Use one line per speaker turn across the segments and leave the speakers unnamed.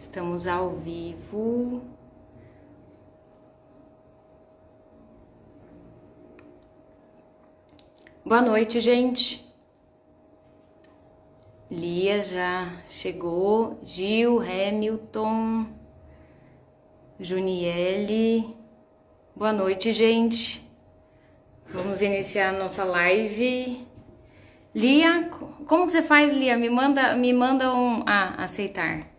Estamos ao vivo. Boa noite, gente. Lia já chegou. Gil, Hamilton, Juniele. Boa noite, gente. Vamos iniciar a nossa live. Lia, como que você faz, Lia? Me manda um... Ah, aceitar.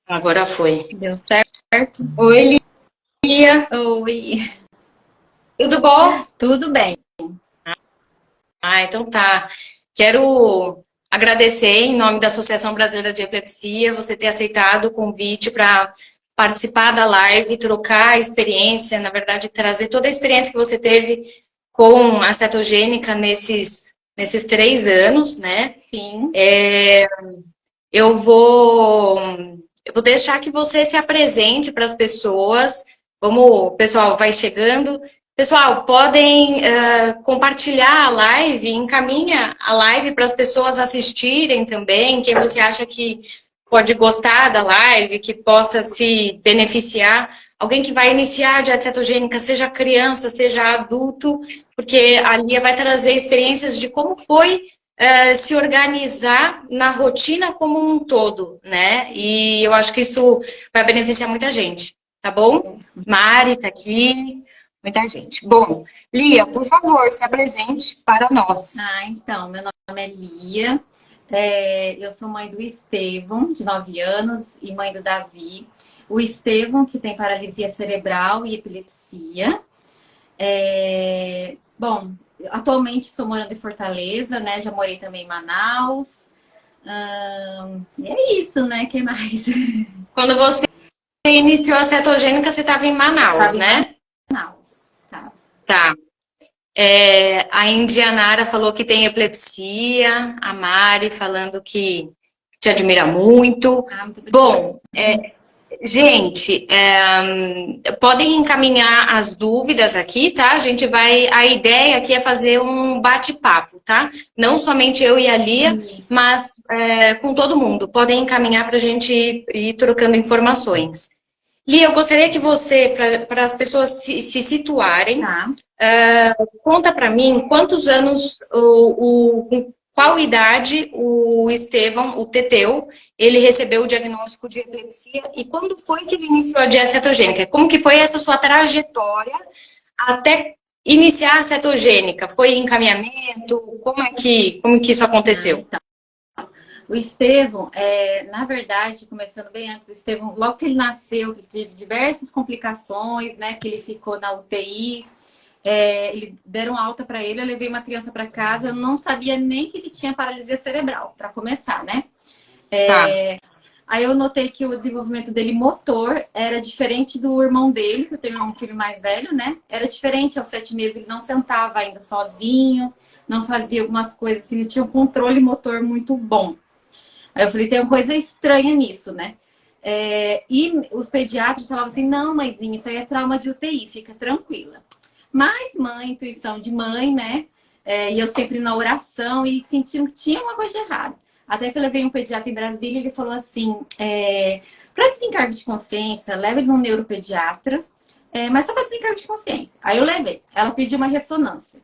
Agora foi.
Deu certo?
Oi, Lia.
Oi,
Tudo bom?
tudo bem.
Então tá. Quero agradecer em nome da Associação Brasileira de Epilepsia você ter aceitado o convite para participar da live, trocar a experiência, na verdade, trazer toda a experiência que você teve com a cetogênica nesses 3 anos, né?
Sim.
Eu vou, eu vou deixar que você se apresente para as pessoas. Como o pessoal vai chegando. Pessoal, podem compartilhar a live, encaminha a live para as pessoas assistirem também. Quem você acha que pode gostar da live, que possa se beneficiar. Alguém que vai iniciar a dieta cetogênica, seja criança, seja adulto, porque a Lia vai trazer experiências de como foi se organizar na rotina como um todo, né? E eu acho que isso vai beneficiar muita gente, tá bom? Mari tá aqui, muita gente. Bom, Lia, por favor, se apresente para nós.
Então, meu nome é Lia, eu sou mãe do Estevão, de 9 anos, e mãe do Davi. O Estevão, que tem paralisia cerebral e epilepsia. Bom, atualmente estou morando em Fortaleza, né? Já morei também em Manaus. E é isso, né? Que mais?
Quando você iniciou a cetogênica, você estava em Manaus,
Estava em
né?
Manaus, estava.
Tá. A Indianara falou que tem epilepsia, a Mari falando que te admira muito.
Muito obrigada.
Bom, gente, podem encaminhar as dúvidas aqui, tá? A ideia aqui é fazer um bate-papo, tá? Não somente eu e a Lia,
Isso.
mas com todo mundo. Podem encaminhar para a gente ir trocando informações. Lia, eu gostaria que você, para as pessoas se situarem,
Tá.
conta para mim quantos anos, com qual idade o Estevão, o Teteu, ele recebeu o diagnóstico de epilepsia e quando foi que ele iniciou a dieta cetogênica? Como que foi essa sua trajetória até iniciar a cetogênica? Foi encaminhamento? Como que isso aconteceu?
Então. O Estevão, na verdade, começando bem antes, o Estevão, logo que ele nasceu, ele teve diversas complicações, né? Que ele ficou na UTI, eles deram alta para ele, eu levei uma criança para casa, eu não sabia nem que ele tinha paralisia cerebral, para começar, né?
Tá.
Aí eu notei que o desenvolvimento dele motor era diferente do irmão dele, que eu tenho um filho mais velho, né? Era diferente, aos 7 meses ele não sentava ainda sozinho, não fazia algumas coisas assim, não tinha um controle motor muito bom. Aí eu falei, tem uma coisa estranha nisso, né? E os pediatras falavam assim, não, mãezinha, isso aí é trauma de UTI, fica tranquila. Mas mãe, intuição de mãe, né? E eu sempre na oração e sentindo que tinha uma coisa errada. Até que eu levei um pediatra em Brasília e ele falou assim, para desencargo de consciência, leva ele num neuropediatra, mas só para desencargo de consciência. Aí eu levei. Ela pediu uma ressonância.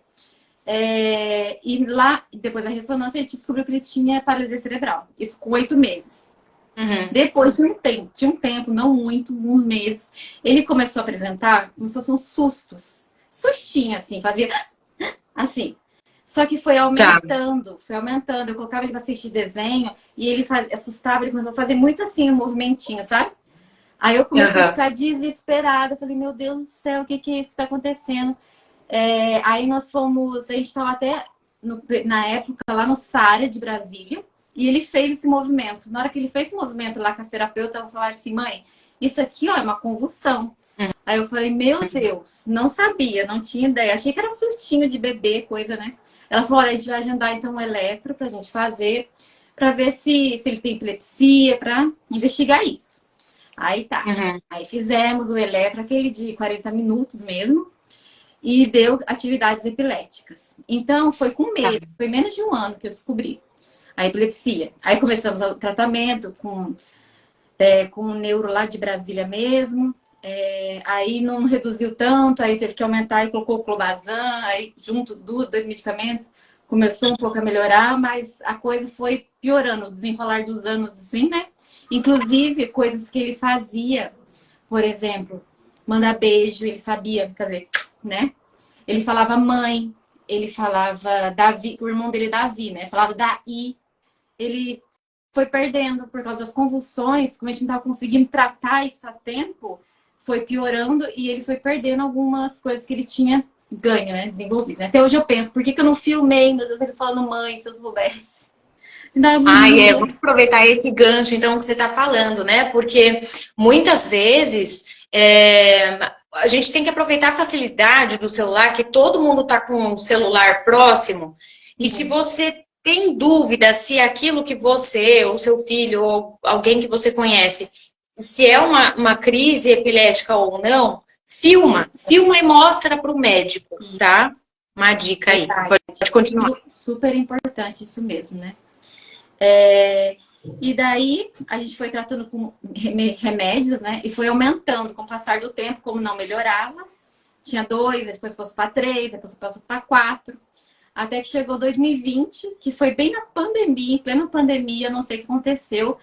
E lá, depois da ressonância, a gente descobriu que ele tinha paralisia cerebral. Isso com 8 meses.
Uhum.
Depois de um tempo, não muito, uns meses, ele começou a apresentar como se fossem uns sustos. Sustinho, assim, fazia assim. Só que foi
Tá.
aumentando, foi aumentando. Eu colocava ele pra assistir desenho e ele assustava, ele começou a fazer muito assim, um movimentinho, sabe? Aí eu comecei a
Uhum.
ficar desesperada. Eu falei, meu Deus do céu, o que que é isso que tá acontecendo? Aí nós fomos, a gente estava até na época lá no SARA de Brasília, e ele fez esse movimento. Na hora que ele fez esse movimento lá com as terapeutas, ela falou assim, mãe, isso aqui ó, é uma convulsão. Aí eu falei, meu Deus, não sabia, não tinha ideia. Achei que era sustinho de bebê, coisa, né? Ela falou, olha, a gente vai agendar então um eletro pra gente fazer, pra ver se ele tem epilepsia, pra investigar isso. Aí tá.
Uhum.
Aí fizemos o eletro, aquele de 40 minutos mesmo, e deu atividades epiléticas. Então, foi com
Tá.
meses, foi menos de um ano que eu descobri a epilepsia. Aí começamos o tratamento com um neuro lá de Brasília mesmo. Aí não reduziu tanto, aí teve que aumentar e colocou o clobazam, aí junto dos dois medicamentos começou um pouco a melhorar, mas a coisa foi piorando, o desenrolar dos anos, assim, né? Inclusive, coisas que ele fazia, por exemplo, mandar beijo, ele sabia, quer dizer, né? Ele falava mãe, ele falava Davi, o irmão dele é Davi, né? Falava Daí. Ele foi perdendo por causa das convulsões, como a gente não estava conseguindo tratar isso a tempo, foi piorando e ele foi perdendo algumas coisas que ele tinha ganho, né? Desenvolvido. Né? Até hoje eu penso, por que eu não filmei, meu Deus, ele falando mãe, se eu soubesse? Da
Vamos aproveitar esse gancho, então, que você está falando, né? Porque muitas vezes a gente tem que aproveitar a facilidade do celular, que todo mundo está com o celular próximo. E se você tem dúvida se aquilo que você, ou seu filho, ou alguém que você conhece, se é uma crise epilética ou não, filma e mostra para o médico, tá? Uma dica aí. Pode continuar.
Super importante isso mesmo, né? E daí a gente foi tratando com remédios, né? E foi aumentando com o passar do tempo, como não melhorava. Tinha 2, depois passou para 3, depois passou para 4. Até que chegou 2020, que foi bem na pandemia, em plena pandemia, não sei o que aconteceu,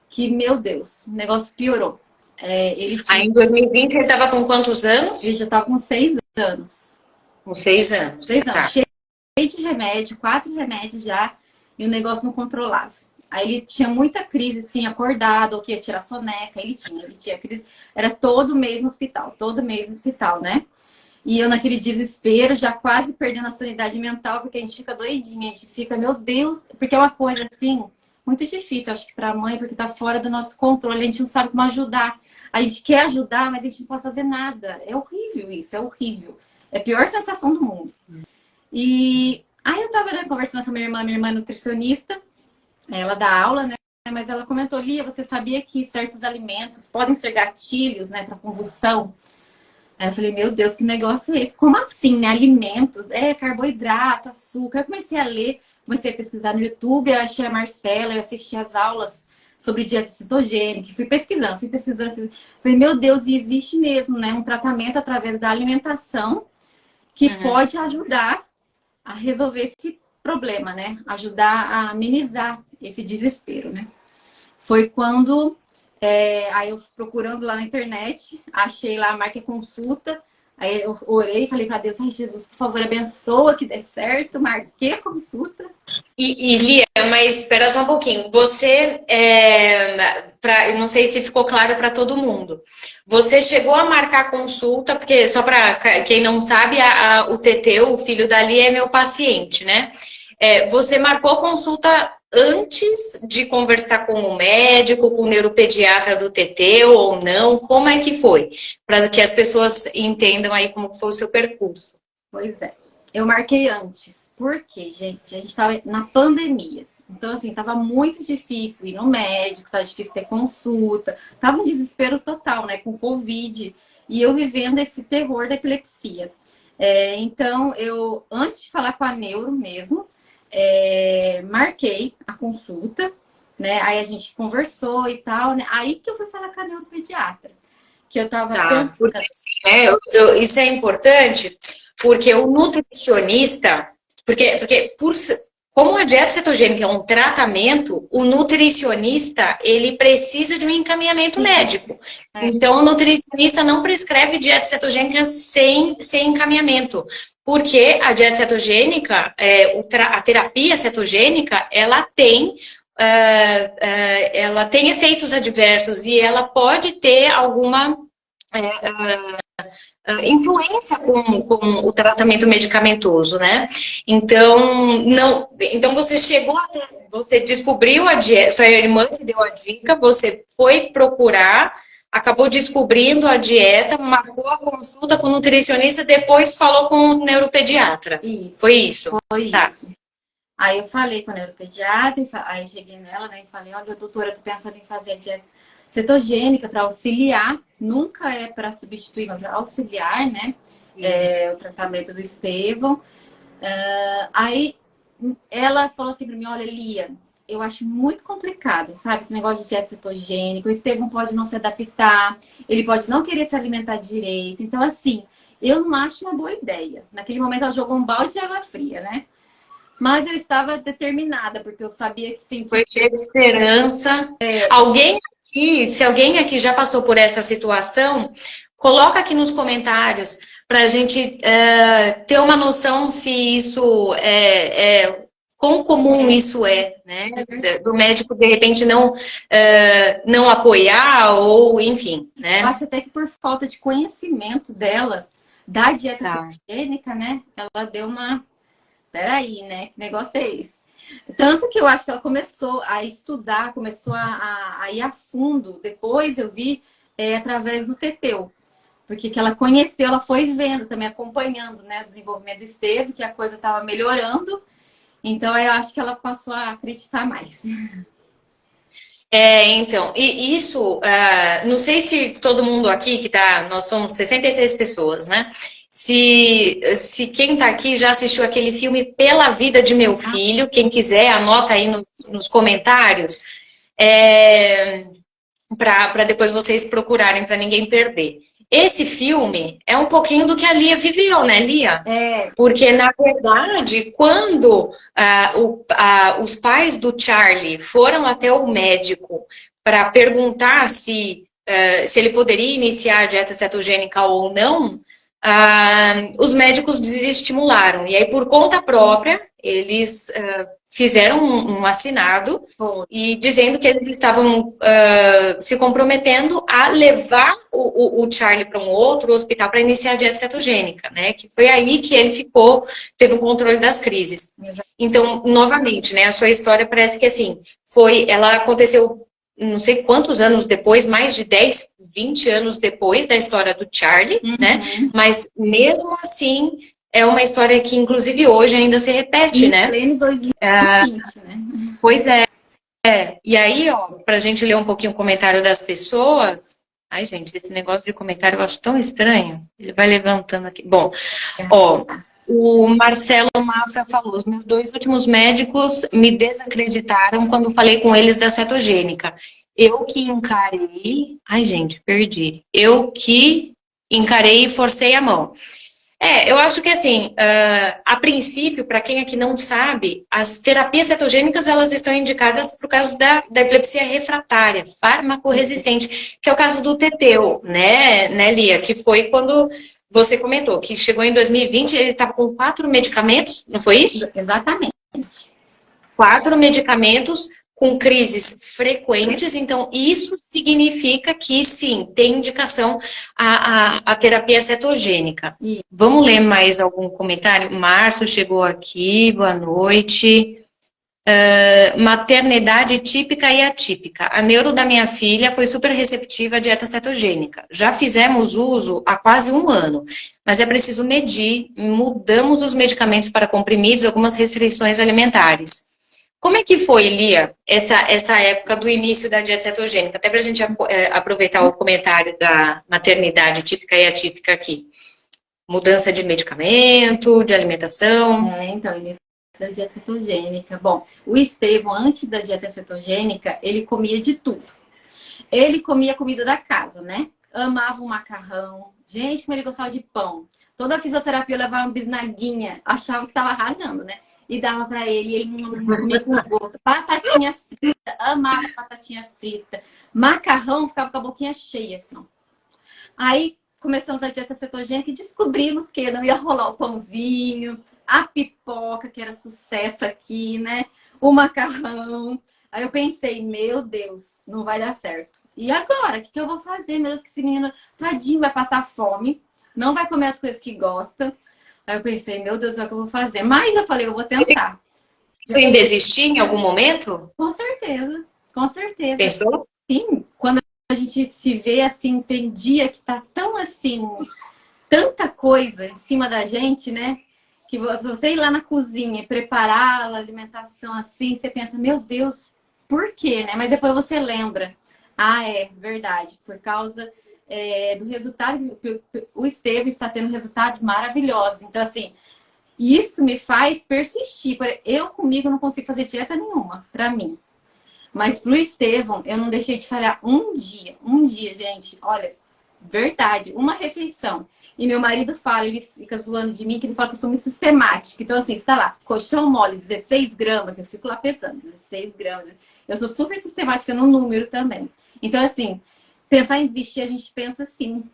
que, meu Deus, o negócio piorou.
Aí em 2020 ele estava com quantos anos?
Ele já estava com 6 anos.
Com 6 anos.
6 anos,
Tá.
cheio de remédio, 4 remédios já, e o negócio não controlava. Aí ele tinha muita crise, assim, acordado, ou que ia tirar soneca, ele tinha crise. Era todo mês no hospital, né? E eu naquele desespero, já quase perdendo a sanidade mental, porque a gente fica doidinha, a gente fica, meu Deus, porque é uma coisa, assim, muito difícil, acho que pra mãe, porque tá fora do nosso controle, a gente não sabe como ajudar. A gente quer ajudar, mas a gente não pode fazer nada. É horrível isso, é horrível. É a pior sensação do mundo. E aí eu tava, né, conversando com a minha irmã é nutricionista, ela dá aula, né? Mas ela comentou, Lia, você sabia que certos alimentos podem ser gatilhos, né, para convulsão? Aí eu falei, meu Deus, que negócio é esse? Como assim, né? Alimentos, carboidrato, açúcar. Eu comecei a ler, comecei a pesquisar no YouTube, eu achei a Marcela, eu assisti as aulas sobre dieta cetogênica, fui pesquisando. Falei, meu Deus, e existe mesmo, né? Um tratamento através da alimentação que pode ajudar a resolver esse problema, né? Ajudar a amenizar esse desespero, né? Foi quando aí eu procurando lá na internet, achei lá a marca consulta, aí eu orei e falei para Deus, ai Jesus, por favor, abençoa que dê certo, marquei a consulta.
Lia, mas espera só um pouquinho. Você, eu não sei se ficou claro para todo mundo. Você chegou a marcar consulta, porque só para quem não sabe, o Teteu, o filho da Lia, é meu paciente, né? Você marcou consulta antes de conversar com o médico, com o neuropediatra do Teteu ou não? Como é que foi? Para que as pessoas entendam aí como foi o seu percurso.
Pois é. Eu marquei antes. Por quê, gente? A gente estava na pandemia. Então, assim, tava muito difícil ir no médico, tava difícil ter consulta. Tava um desespero total, né? Com Covid. E eu vivendo esse terror da epilepsia. Então, eu, antes de falar com a neuro mesmo, marquei a consulta, né? Aí a gente conversou e tal, né? Aí que eu fui falar com a neuropediatra. Que eu tava pensando...
Porque, assim, né, isso é importante, porque o nutricionista, como a dieta cetogênica é um tratamento, o nutricionista, ele precisa de um encaminhamento médico. Então, o nutricionista não prescreve dieta cetogênica sem encaminhamento. Porque a dieta cetogênica, a terapia cetogênica, ela tem efeitos adversos e ela pode ter alguma influência com o tratamento medicamentoso, né? Então você chegou até, você descobriu a dieta, sua irmã te deu a dica, você foi procurar, acabou descobrindo a dieta, marcou a consulta com o nutricionista, depois falou com o neuropediatra.
Isso.
Foi isso?
Foi isso. Aí eu falei com a neuropediatra, aí eu cheguei nela, né, e falei, olha, doutora, tô pensando em fazer a dieta Cetogênica para auxiliar, nunca é para substituir, mas para auxiliar, né? O tratamento do Estevão. Aí ela falou assim para mim, olha, Lia, eu acho muito complicado, sabe? Esse negócio de dieta cetogênica. O Estevão pode não se adaptar, ele pode não querer se alimentar direito. Então, assim, eu não acho uma boa ideia. Naquele momento ela jogou um balde de água fria, né? Mas eu estava determinada, porque eu sabia que sim.
Foi cheia de esperança. Alguém aqui, se alguém aqui já passou por essa situação, coloca aqui nos comentários para a gente ter uma noção se isso quão comum isso é, né? Do médico, de repente, não apoiar ou, enfim, né?
Eu acho até que por falta de conhecimento dela, da dieta cetogênica, né? Ela deu uma... Peraí, né? Que negócio é esse? Tanto que eu acho que ela começou a estudar, começou a ir a fundo. Depois eu vi através do Teteu. Porque que ela conheceu, ela foi vendo também, acompanhando, né, o desenvolvimento do Estevão, que a coisa estava melhorando. Então eu acho que ela passou a acreditar mais.
Então, e isso, não sei se todo mundo aqui que tá, nós somos 66 pessoas, né? Se quem tá aqui já assistiu aquele filme Pela Vida de Meu Filho, quem quiser, anota aí nos comentários, para depois vocês procurarem, para ninguém perder. Esse filme é um pouquinho do que a Lia viveu, né, Lia? Porque, na verdade, quando os pais do Charlie foram até o médico para perguntar se ele poderia iniciar a dieta cetogênica ou não, os médicos desestimularam. E aí, por conta própria, eles fizeram um assinado e dizendo que eles estavam se comprometendo a levar o Charlie para um outro hospital para iniciar a dieta cetogênica, né? Que foi aí que ele teve um controle das crises. Então, novamente, né? A sua história parece que assim, ela aconteceu não sei quantos anos depois, mais de 10, 20 anos depois da história do Charlie, né? Mas mesmo assim, é uma história que, inclusive, hoje ainda se repete, né?
Em pleno 2020, né?
Pois é. E aí, ó, pra gente ler um pouquinho o comentário das pessoas. Ai, gente, esse negócio de comentário eu acho tão estranho. Ele vai levantando aqui. Bom, ó, o Marcelo Mafra falou: os meus 2 últimos médicos me desacreditaram quando falei com eles da cetogênica. Eu que encarei... Ai, gente, perdi. Eu que encarei e forcei a mão. Eu acho que assim, a princípio, para quem aqui não sabe, as terapias cetogênicas elas estão indicadas por causa da epilepsia refratária, farmacorresistente, que é o caso do Teteu, né, Lia? Que foi quando você comentou, que chegou em 2020, ele estava com 4 medicamentos, não foi isso?
Exatamente.
4 medicamentos com crises frequentes, então isso significa que sim, tem indicação a terapia cetogênica. Vamos ler mais algum comentário? Márcio chegou aqui, boa noite. Maternidade típica e atípica. A neuro da minha filha foi super receptiva à dieta cetogênica. Já fizemos uso há quase 1 ano, mas é preciso medir, mudamos os medicamentos para comprimidos, algumas restrições alimentares. Como é que foi, Lia, essa época do início da dieta cetogênica? Até para a gente aproveitar o comentário da maternidade típica e atípica aqui. Mudança de medicamento, de alimentação.
Então, início da dieta cetogênica. Bom, o Estevão, antes da dieta cetogênica, ele comia de tudo. Ele comia comida da casa, né? Amava um macarrão. Gente, como ele gostava de pão. Toda a fisioterapia levava uma bisnaguinha. Achava que estava arrasando, né? E dava pra ele, e ele comia com gosto. Batatinha frita, amava batatinha frita. Macarrão, ficava com a boquinha cheia, assim. Aí começamos a dieta cetogênica e descobrimos que não ia rolar o pãozinho, a pipoca, que era sucesso aqui, né? O macarrão. Aí eu pensei, meu Deus, não vai dar certo. E agora? O que eu vou fazer? Meu Deus, que esse menino, tadinho, vai passar fome, não vai comer as coisas que gosta. Aí eu pensei, meu Deus, é o que eu vou fazer. Mas eu falei, eu vou tentar.
Isso em desistir em algum momento?
Com certeza, com certeza.
Pensou?
Sim, quando a gente se vê assim, tem dia que tá tão assim, tanta coisa em cima da gente, né? Que você ir lá na cozinha e preparar a alimentação assim, você pensa, meu Deus, por quê, né? Mas depois você lembra Ah, é verdade. Por causa do resultado, o Estevam está tendo resultados maravilhosos. Então, assim, isso me faz persistir. Eu comigo não consigo fazer dieta nenhuma, pra mim. Mas pro Estevão, eu não deixei de falhar um dia, gente. Olha, verdade, uma refeição. E meu marido fala, ele fica zoando de mim, que ele fala que eu sou muito sistemática. Então, assim, está lá, colchão mole, 16 gramas, eu fico lá pesando, 16 gramas. Eu sou super sistemática no número também. Então, assim, pensar em desistir, a gente pensa assim.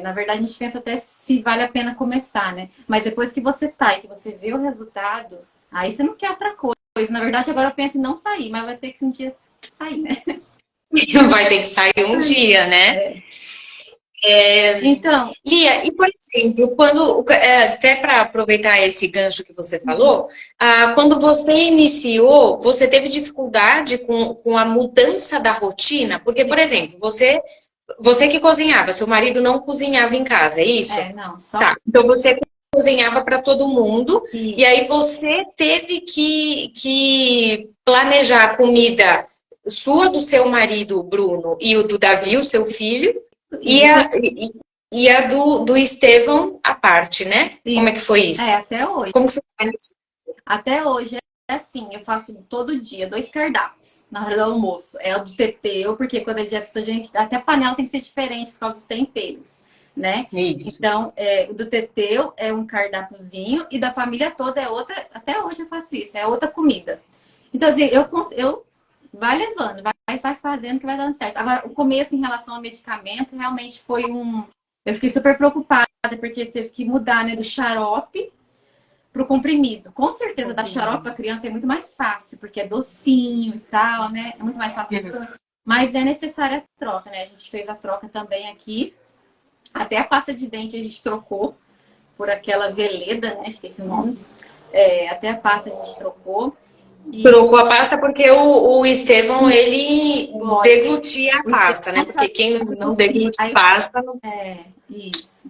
Na verdade, a gente pensa até se vale a pena começar, né? Mas depois que você tá e que você vê o resultado, aí você não quer outra coisa. Na verdade, agora eu penso em não sair, mas vai ter que um dia sair, né?
Vai ter que sair um dia, né?
É. Então,
Lia, e por exemplo, até para aproveitar esse gancho que você falou, quando você iniciou, você teve dificuldade com a mudança da rotina? Porque, por exemplo, você que cozinhava, seu marido não cozinhava em casa, é isso?
não, só
Tá, então você cozinhava para todo mundo,
que
e aí você teve que planejar a comida sua, do seu marido, Bruno, e o do Davi, o seu filho, e
isso,
a do Estevão à parte, né? Como
isso.
é que foi isso?
Até hoje.
Como que você faz?
Até hoje é assim, eu faço todo dia 2 cardápios na hora do almoço. É o do teteu, porque quando é dieta cetogênica, até a panela tem que ser diferente por causa dos temperos, né?
Isso.
Então, o do teteu é um cardápiozinho e da família toda é outra. Até hoje eu faço isso, é outra comida. Então, assim, eu vai levando, vai fazendo que vai dando certo. Agora, o começo em relação ao medicamento realmente foi um. Eu fiquei super preocupada, porque teve que mudar, né, do xarope pro comprimido. Com certeza, da xarope para criança é muito mais fácil, porque é docinho e tal, né? É muito mais fácil. Mas é necessária a troca, né? A gente fez a troca também aqui. Até a pasta de dente a gente trocou por aquela Veleda, né? Esqueci o nome. Até a pasta a gente trocou. E
Trocou a pasta porque o Estevão, ele
gosto.
deglutia a
O
pasta, né?
Estevão
Porque
sabe
quem não
cuspir.
deglute
Aí,
pasta não.
isso.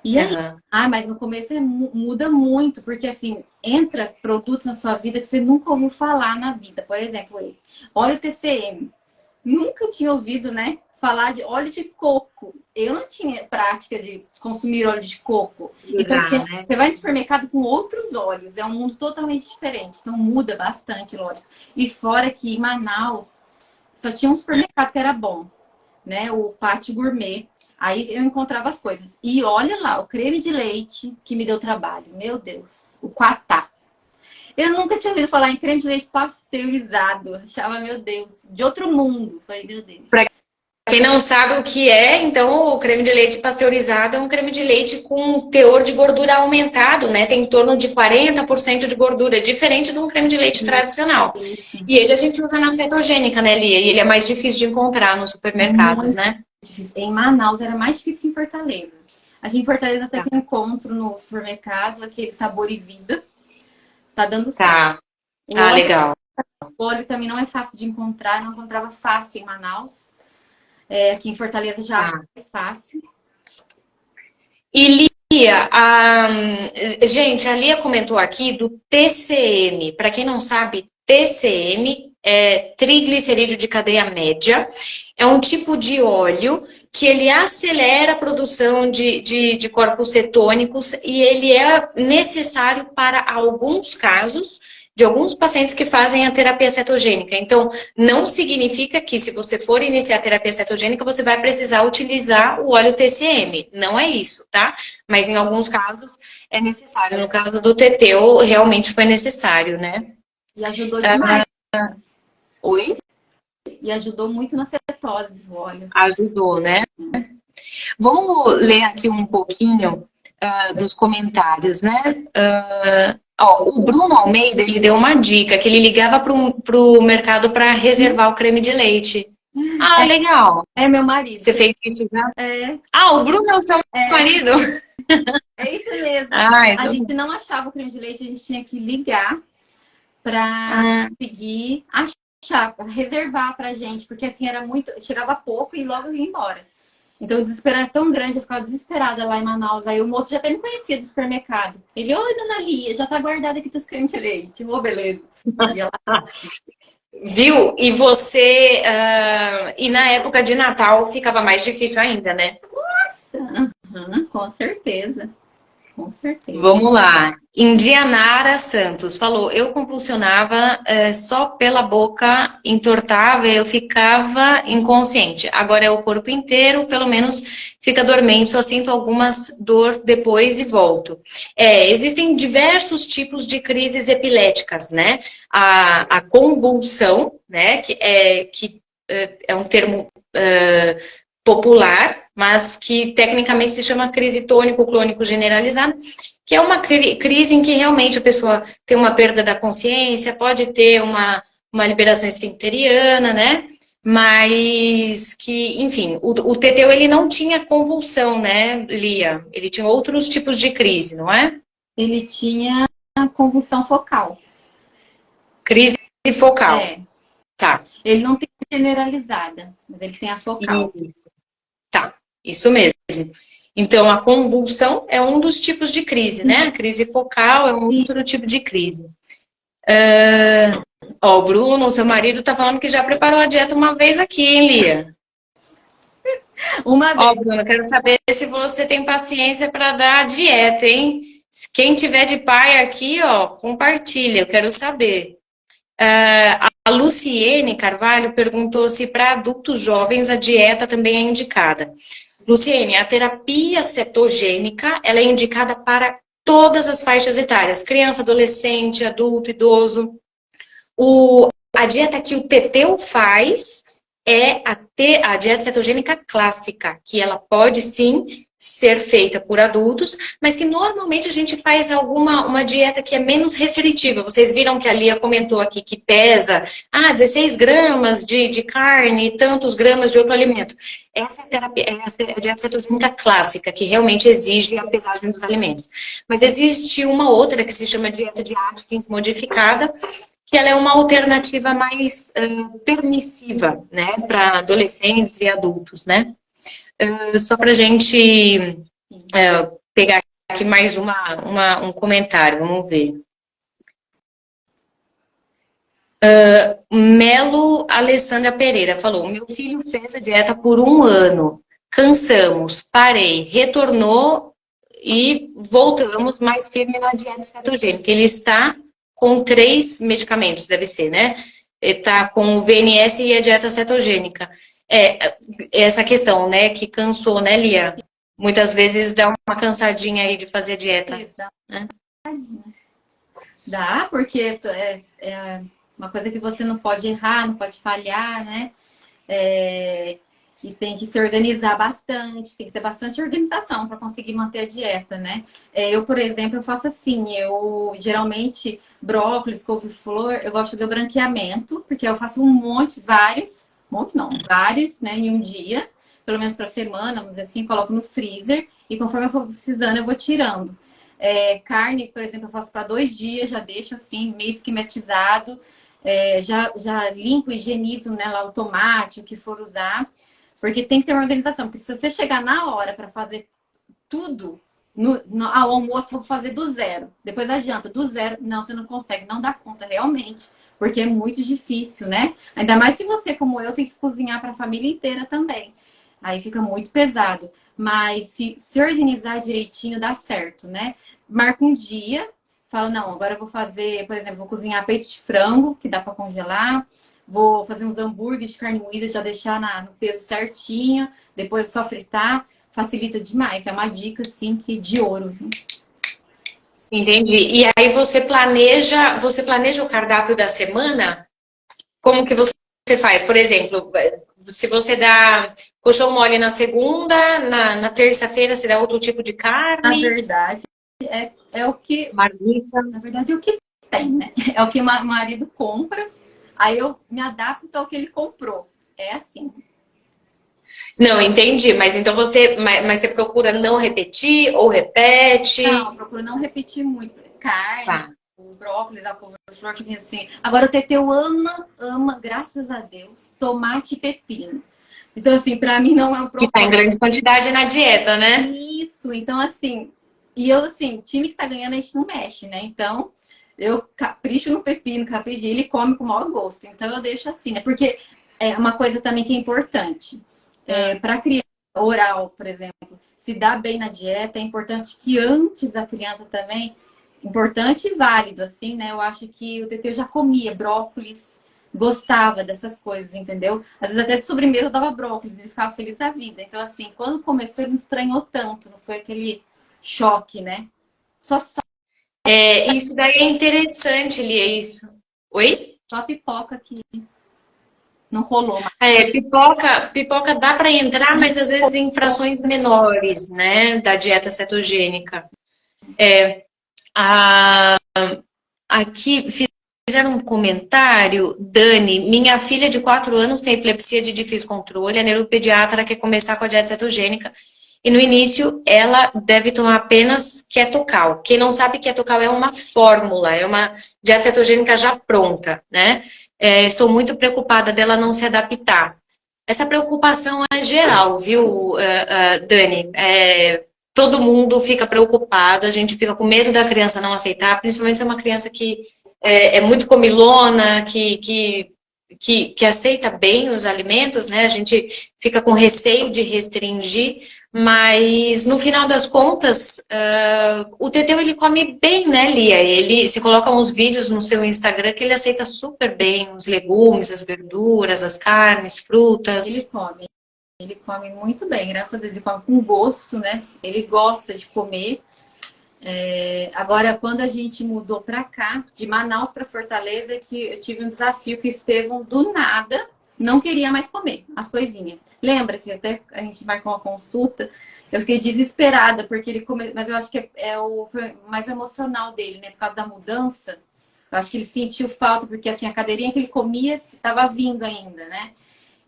E aí?
Aham.
Mas no começo muda muito, porque assim, entra produtos na sua vida que você nunca ouviu falar na vida. Por exemplo, óleo TCM. Nunca tinha ouvido, né? Falar de óleo de coco. Eu não tinha prática de consumir óleo de coco. Então,
Usar, né?
você vai no supermercado com outros óleos. É um mundo totalmente diferente. Então, muda bastante, lógico. E fora que em Manaus, só tinha um supermercado que era bom, né? O Pátio Gourmet. Aí eu encontrava as coisas. E olha lá, o creme de leite que me deu trabalho. Meu Deus. O Quatá. Eu nunca tinha ouvido falar em creme de leite pasteurizado. Achava, meu Deus, de outro mundo. Falei, meu Deus.
Pra quem não sabe o que é, então o creme de leite pasteurizado é um creme de leite com teor de gordura aumentado, né? Tem em torno de 40% de gordura, diferente de um creme de leite tradicional.
Isso.
E ele a gente usa na cetogênica, né, Lia? E ele é mais difícil de encontrar nos supermercados,
Muito
né?
difícil. Em Manaus era mais difícil que em Fortaleza. Aqui em Fortaleza até
Tá.
que eu encontro no supermercado aquele Sabor e Vida. Tá dando certo.
Tá.
O
Ah,
óleo,
legal.
o óleo também não é fácil de encontrar. Não encontrava fácil em Manaus. Aqui em Fortaleza já acho
Tá.
mais fácil.
E Lia, gente, a Lia comentou aqui do TCM. Para quem não sabe, TCM é triglicerídeo de cadeia média. É um tipo de óleo que ele acelera a produção de corpos cetônicos e ele é necessário para alguns casos de alguns pacientes que fazem a terapia cetogênica. Então, não significa que se você for iniciar a terapia cetogênica, você vai precisar utilizar o óleo TCM. Não é isso, tá? Mas em alguns casos é necessário. No caso do Teteu, realmente foi necessário, né?
E ajudou demais.
Oi?
E ajudou muito na cetose o óleo.
Ajudou, né? Vamos ler aqui um pouquinho dos comentários, né? O Bruno Almeida, ele deu uma dica, que ele ligava pro mercado para reservar o creme de leite. Ah, legal.
É meu marido.
Você fez isso já?
É,
O Bruno é o seu marido?
é isso mesmo. A
Então...
gente não achava o creme de leite, a gente tinha que ligar para conseguir achar, reservar pra gente, porque assim era muito, chegava pouco e logo ia embora. Então o desespero era tão grande, eu ficava desesperada lá em Manaus. Aí o moço já até me conhecia do supermercado. Ele, oi, dona Lia, já tá guardado aqui teus cremes de leite. Ô, beleza.
Viu? E você. E na época de Natal ficava mais difícil ainda, né?
Uhum, com certeza. Com certeza.
Vamos lá. Indianara Santos falou: eu convulsionava só pela boca, entortava, eu ficava inconsciente. Agora é o corpo inteiro, pelo menos fica dormente, só sinto algumas dor depois e volto. Existem diversos tipos de crises epiléticas, né? A convulsão, né? Que é um termo popular, mas que tecnicamente se chama crise tônico-clônico generalizada, que é uma crise em que realmente a pessoa tem uma perda da consciência, pode ter uma liberação esfincteriana, né? Mas que, enfim, o Teteu ele não tinha convulsão, né, Lia? Ele tinha outros tipos de crise, não é?
Ele tinha convulsão focal.
Crise focal,
É.
tá.
Ele não tem generalizada, mas ele tem a focal.
Isso, tá, isso mesmo. Então, a convulsão é um dos tipos de crise, né? A crise focal é um
E
outro tipo de crise. Ó, o Bruno, seu marido, tá falando que já preparou a dieta uma vez aqui, hein, Lia?
uma
Ó,
vez.
Bruno, quero saber se você tem paciência para dar a dieta, hein? Quem tiver de pai aqui, ó, compartilha, eu quero saber. A Luciene Carvalho perguntou se para adultos jovens a dieta também é indicada. Luciene, a terapia cetogênica, ela é indicada para todas as faixas etárias, criança, adolescente, adulto, idoso. A dieta que o Teteu faz é a dieta cetogênica clássica, que ela pode sim ser feita por adultos, mas que normalmente a gente faz uma dieta que é menos restritiva. Vocês viram que a Lia comentou aqui que pesa 16 gramas de carne e tantos gramas de outro alimento. Essa é a dieta cetogênica clássica, que realmente exige a pesagem dos alimentos. Mas existe uma outra que se chama dieta de Atkins modificada, que ela é uma alternativa mais permissiva, né, para adolescentes e adultos, né? Só para a gente pegar aqui mais um comentário, vamos ver. Melo Alessandra Pereira falou: meu filho fez a dieta por 1 ano, cansamos, parei, retornou e voltamos mais firme na dieta cetogênica. Ele está com 3 medicamentos, deve ser, né? Ele está com o VNS e a dieta cetogênica. Essa questão, né, que cansou, né, Lia? Muitas vezes dá uma cansadinha aí de fazer dieta. Né?
Dá, porque é uma coisa que você não pode errar, não pode falhar, né? E tem que se organizar bastante, tem que ter bastante organização para conseguir manter a dieta, né? Eu, por exemplo, eu faço assim, eu geralmente brócolis, couve-flor, eu gosto de fazer o branqueamento, porque eu faço vários, né, em um dia, pelo menos para semana, vamos dizer assim, coloco no freezer e conforme eu for precisando eu vou tirando. Carne, por exemplo, eu faço para 2 dias, já deixo assim, meio esquematizado, já limpo, higienizo, né, lá o tomate, o que for usar. Porque tem que ter uma organização. Porque se você chegar na hora para fazer tudo, ao almoço, vou fazer do zero. Depois da janta, do zero. Não, você não consegue, não dá conta realmente. Porque é muito difícil, né? Ainda mais se você, como eu, tem que cozinhar para a família inteira também. Aí fica muito pesado. Mas se organizar direitinho, dá certo, né? Marca um dia, fala, não, agora eu vou fazer, por exemplo, vou cozinhar peito de frango, que dá para congelar. Vou fazer uns hambúrgueres de carne moída, já deixar no peso certinho. Depois só fritar. Facilita demais. É uma dica, assim, que de ouro. Viu?
Entendi. E aí você planeja o cardápio da semana? Como que você faz? Por exemplo, se você dá colchão mole na segunda, na terça-feira você dá outro tipo de
Na
carne?
verdade, é o que...
Marmita?
Na verdade, é o que tem, né? É o que o marido compra. Aí eu me adapto ao que ele comprou. É assim.
Não, entendi. Mas então mas você procura não repetir ou
Não, eu
repete?
procuro não repetir muito. Carne,
Tá.
o brócolis, a couve-flor, assim. Agora o Teteu ama, graças a Deus, tomate e pepino. Então, assim, pra mim não é um
Que tá em
problema.
grande quantidade na dieta, né?
Isso, então assim, e eu assim, time que tá ganhando a gente não mexe, né? Então, Eu capricho no pepino, capricho, ele come com o maior gosto. Então eu deixo assim, né? Porque é uma coisa também que é importante. Para criança oral, por exemplo, se dá bem na dieta, é importante que antes a criança também, importante e válido, assim, né? Eu acho que o Teteu já comia brócolis, gostava dessas coisas, entendeu? Às vezes até de sobremesa eu dava brócolis, ele ficava feliz da vida. Então, assim, quando começou, ele não estranhou tanto, não foi aquele choque, né? Só
Isso daí é interessante, Lia, isso. Oi?
só pipoca que não rolou mais.
Pipoca dá para entrar, mas às vezes em frações menores, né, da dieta cetogênica. A, Aqui fizeram um comentário, Dani, minha filha de 4 anos tem epilepsia de difícil controle, a neuropediatra quer começar com a dieta cetogênica e no início ela deve tomar apenas Ketocal. Quem não sabe, Ketocal é uma fórmula, é uma dieta cetogênica já pronta, né? Estou muito preocupada dela não se adaptar. Essa preocupação é geral, viu, Dani? Todo mundo fica preocupado, a gente fica com medo da criança não aceitar, principalmente se é uma criança que é muito comilona, que aceita bem os alimentos, né? A gente fica com receio de restringir, mas no final das contas, o Teteu ele come bem, né, Lia? Ele se coloca uns vídeos no seu Instagram que ele aceita super bem os legumes, as verduras, as carnes,
Ele
frutas.
come. Ele come muito bem, graças a Deus, ele come com gosto, né? Ele gosta de comer. Agora, quando a gente mudou para cá, de Manaus para Fortaleza, que eu tive um desafio que o Estevão, do nada, não queria mais comer as coisinhas. Lembra que até a gente marcou uma consulta? Eu fiquei desesperada, porque ele come... Mas eu acho que foi mais o emocional dele, né? Por causa da mudança. Eu acho que ele sentiu falta, porque assim, a cadeirinha que ele comia estava vindo ainda, né?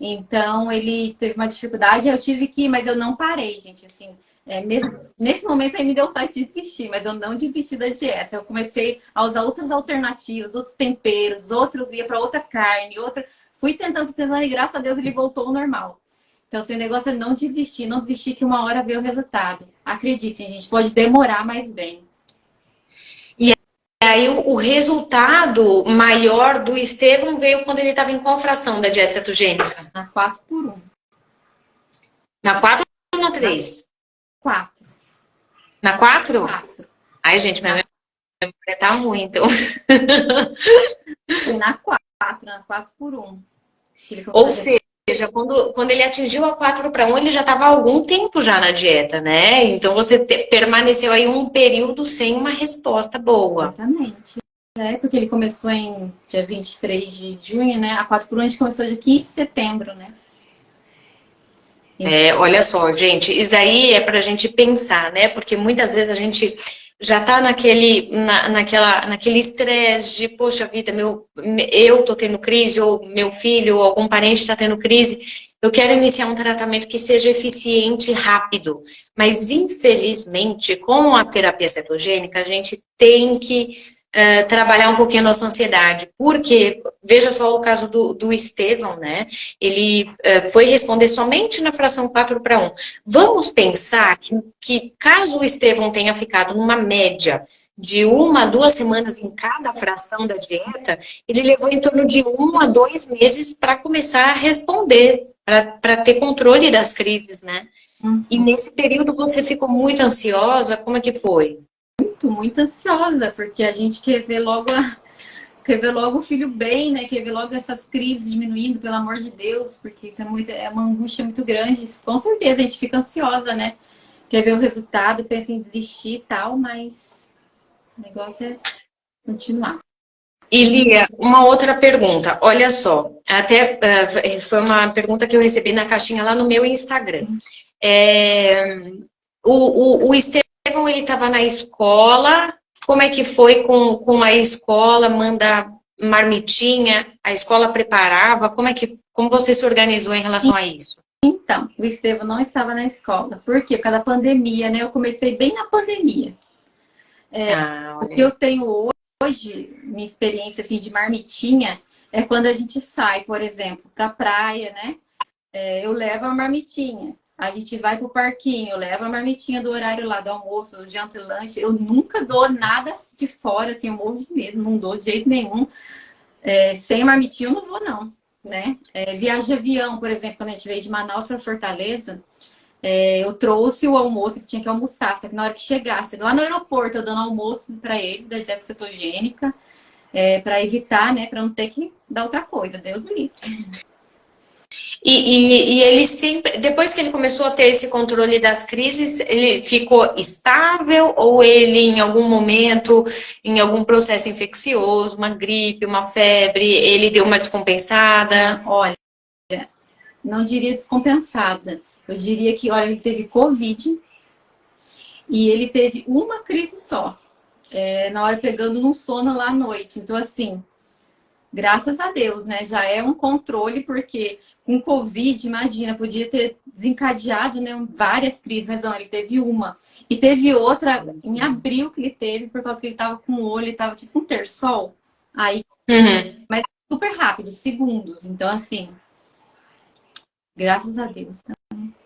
Então ele teve uma dificuldade, eu tive que, mas eu não parei, gente. Assim, mesmo, nesse momento aí me deu vontade de desistir, mas eu não desisti da dieta. Eu comecei a usar outras alternativas, outros temperos, outros ia para outra carne, outra. Fui tentando, e graças a Deus ele voltou ao normal. Então, assim, o negócio é não desistir, não desistir que uma hora vê o resultado. Acreditem, a gente pode demorar, mas vem.
E aí o resultado maior do Estevão veio quando ele estava em qual fração da dieta cetogênica?
Na 4 por um.
Na 4 ou na
Na
3?
4.
Na 4?
4.
Ai, gente, minha
Na,
memória tá ruim, então.
foi na 4 por um. Que ele começou
Ou
a
seja, quando ele atingiu a 4 para 1, ele já estava há algum tempo já na dieta, né? Então você permaneceu aí um período sem uma resposta boa.
exatamente. Porque ele começou em dia 23 de junho, né? A 4 por 1 a gente começou dia 15 de setembro, né?
Olha só, gente, isso daí é para a gente pensar, né? Porque muitas vezes a gente já está naquele estresse de, poxa vida, eu tô tendo crise, ou meu filho, ou algum parente está tendo crise. Eu quero iniciar um tratamento que seja eficiente e rápido. Mas, infelizmente, com a terapia cetogênica, a gente tem que trabalhar um pouquinho a nossa ansiedade. Porque, veja só o caso do Estevão, né? Ele foi responder somente na fração 4 para 1. Vamos pensar que caso o Estevão tenha ficado numa média de 1 a 2 semanas em cada fração da dieta, ele levou em torno de 1 a 2 meses para começar a responder, para ter controle das crises, né? E nesse período você ficou muito ansiosa, como é que foi?
Muito ansiosa, porque a gente quer ver logo o filho bem, né? Quer ver logo essas crises diminuindo, pelo amor de Deus, porque isso é uma angústia muito grande. Com certeza a gente fica ansiosa, né? Quer ver o resultado, pensa em desistir e tal, mas o negócio é continuar.
E Lia, uma outra pergunta. Olha só, até foi uma pergunta que eu recebi na caixinha lá no meu Instagram. É, o Estevão, ele estava na escola. Como é que foi com a escola? Manda marmitinha? A escola preparava? Como você se organizou em relação a isso?
Então, o Estevão não estava na escola. Por quê? Por causa da pandemia, né? Eu comecei bem na pandemia. O
Olha
que eu
aí.
tenho hoje, minha experiência assim, de marmitinha, é quando a gente sai, por exemplo, pra praia, né? Eu levo a marmitinha. A gente vai pro parquinho, leva a marmitinha do horário lá do almoço, do janta e lanche. Eu nunca dou nada de fora, assim, eu morro de medo, não dou de jeito nenhum. Sem marmitinha eu não vou, não, né? Viagem de avião, por exemplo, quando a gente veio de Manaus para Fortaleza, eu trouxe o almoço que tinha que almoçar, só que na hora que chegasse, lá no aeroporto, eu dando almoço para ele, da dieta cetogênica, para evitar, né, para não ter que dar outra coisa, Deus me livre.
E ele sempre, depois que ele começou a ter esse controle das crises, ele ficou estável ou ele em algum momento, em algum processo infeccioso, uma gripe, uma febre, ele deu uma descompensada?
Olha, não diria descompensada. Eu diria que, olha, ele teve Covid e ele teve uma crise só. Na hora pegando num sono lá à noite. Então, assim, graças a Deus, né? Já é um controle, porque com Covid, imagina, podia ter desencadeado, né, várias crises, mas não, ele teve uma. E teve outra em abril que ele teve, por causa que ele tava com o olho, ele tava tipo um terçol. Aí, mas super rápido, segundos. Então, assim, graças a Deus.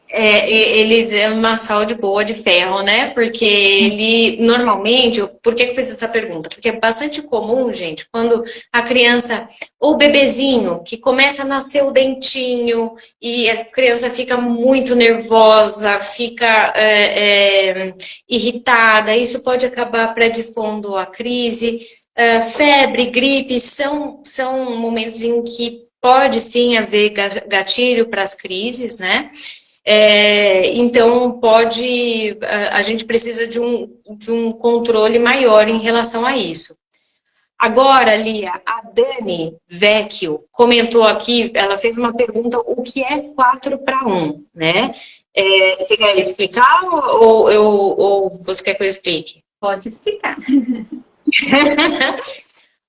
Ele é uma saúde boa de ferro, né? Porque ele, normalmente, por que eu fiz essa pergunta? Porque é bastante comum, gente, quando a criança, ou o bebezinho, que começa a nascer o dentinho, e a criança fica muito nervosa, fica irritada, isso pode acabar predispondo à crise. Febre, gripe, são momentos em que pode sim haver gatilho para as crises, né? Então, a gente precisa de um controle maior em relação a isso. Agora, Lia, a Dani Vecchio comentou aqui, ela fez uma pergunta, o que é 4-para-1, né? Você quer explicar ou você quer que eu explique?
Pode explicar.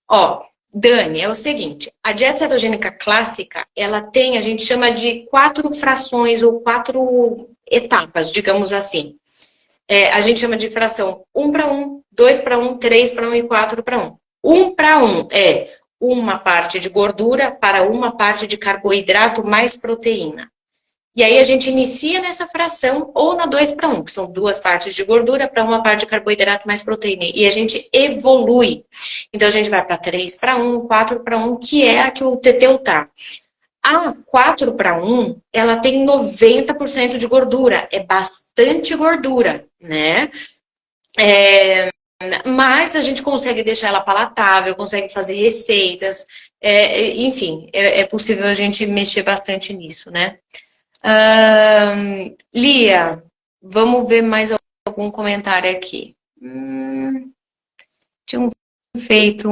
Ó, Dani, é o seguinte, a dieta cetogênica clássica, ela tem, a gente chama de 4 frações ou 4 etapas, digamos assim. A gente chama de fração 1-para-1, 2-para-1, 3-para-1 e 4-para-1. 1-para-1 é uma parte de gordura para uma parte de carboidrato mais proteína. E aí a gente inicia nessa fração ou na 2-para-1, que são 2 partes de gordura para uma parte de carboidrato mais proteína. E a gente evolui. Então a gente vai para 3-para-1, 4-para-1, que é a que o Teteu tá. A 4-para-1, ela tem 90% de gordura. É bastante gordura, né? Mas a gente consegue deixar ela palatável, consegue fazer receitas. Enfim, é possível a gente mexer bastante nisso, né? Lia, vamos ver mais algum comentário aqui. Tinham feito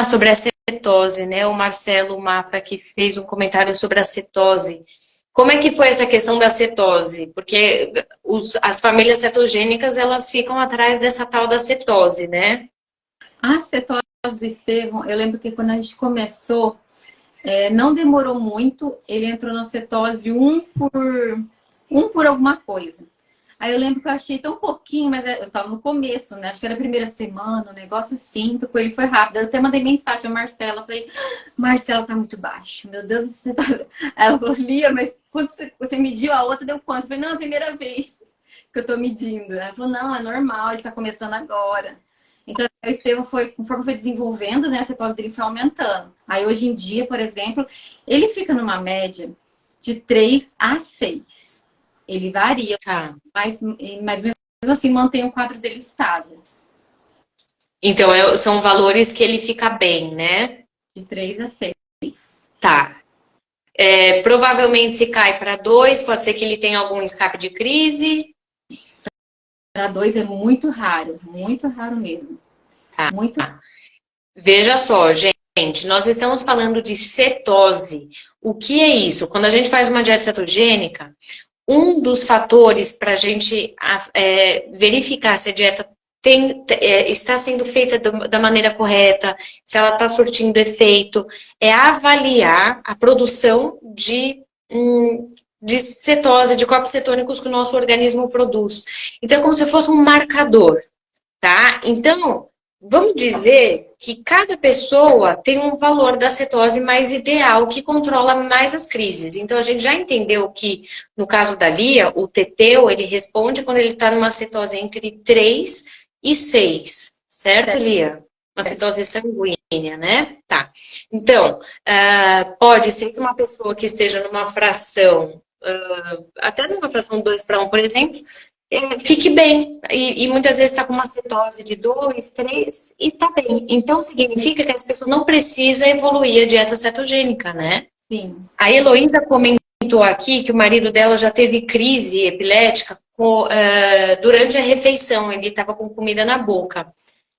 sobre a cetose, né? O Marcelo Mafra que fez um comentário sobre a cetose. Como é que foi essa questão da cetose? Porque as famílias cetogênicas, elas ficam atrás dessa tal da cetose, né?
A cetose do Estevão, eu lembro que quando a gente começou, não demorou muito, ele entrou na cetose um por alguma coisa. Aí eu lembro que eu achei tão pouquinho, mas eu tava no começo, né? Acho que era a primeira semana, um negócio assim, com ele foi rápido. Eu até mandei mensagem pra Marcela, falei, Marcela, tá muito baixo, meu Deus do céu. Ela falou, Lia, mas quando você mediu a outra, deu quanto? Eu falei, não, é a primeira vez que eu tô medindo. Ela falou, não, é normal, ele tá começando agora. Então, o Estevão conforme foi desenvolvendo, né, a cetose dele foi aumentando. Aí, hoje em dia, por exemplo, ele fica numa média de 3 a 6. Ele varia, mas mesmo assim mantém o quadro dele estável.
Então, são valores que ele fica bem, né?
De 3 a 6.
Tá. Provavelmente se cai para 2, pode ser que ele tenha algum escape de crise.
Para 2 é muito raro mesmo.
Tá. Muito. Veja só, gente, nós estamos falando de cetose. O que é isso? Quando a gente faz uma dieta cetogênica, um dos fatores para a gente verificar se a dieta está sendo feita da maneira correta, se ela está surtindo efeito, é avaliar a produção de cetose, de corpos cetônicos que o nosso organismo produz. Então, é como se fosse um marcador, tá? Então, vamos dizer que cada pessoa tem um valor da cetose mais ideal que controla mais as crises. Então, a gente já entendeu que, no caso da Lia, o teteu, ele responde quando ele está numa cetose entre 3 e 6, certo, Lia? Uma cetose sanguínea, né? Tá. Então, pode ser que uma pessoa que esteja numa fração, até numa fração 2:1, por exemplo, fique bem. E muitas vezes está com uma cetose de 2, 3 e está bem. Então, significa que essa pessoa não precisa evoluir a dieta cetogênica, né?
Sim.
A Heloísa comentou aqui que o marido dela já teve crise epilética durante a refeição. Ele estava com comida na boca.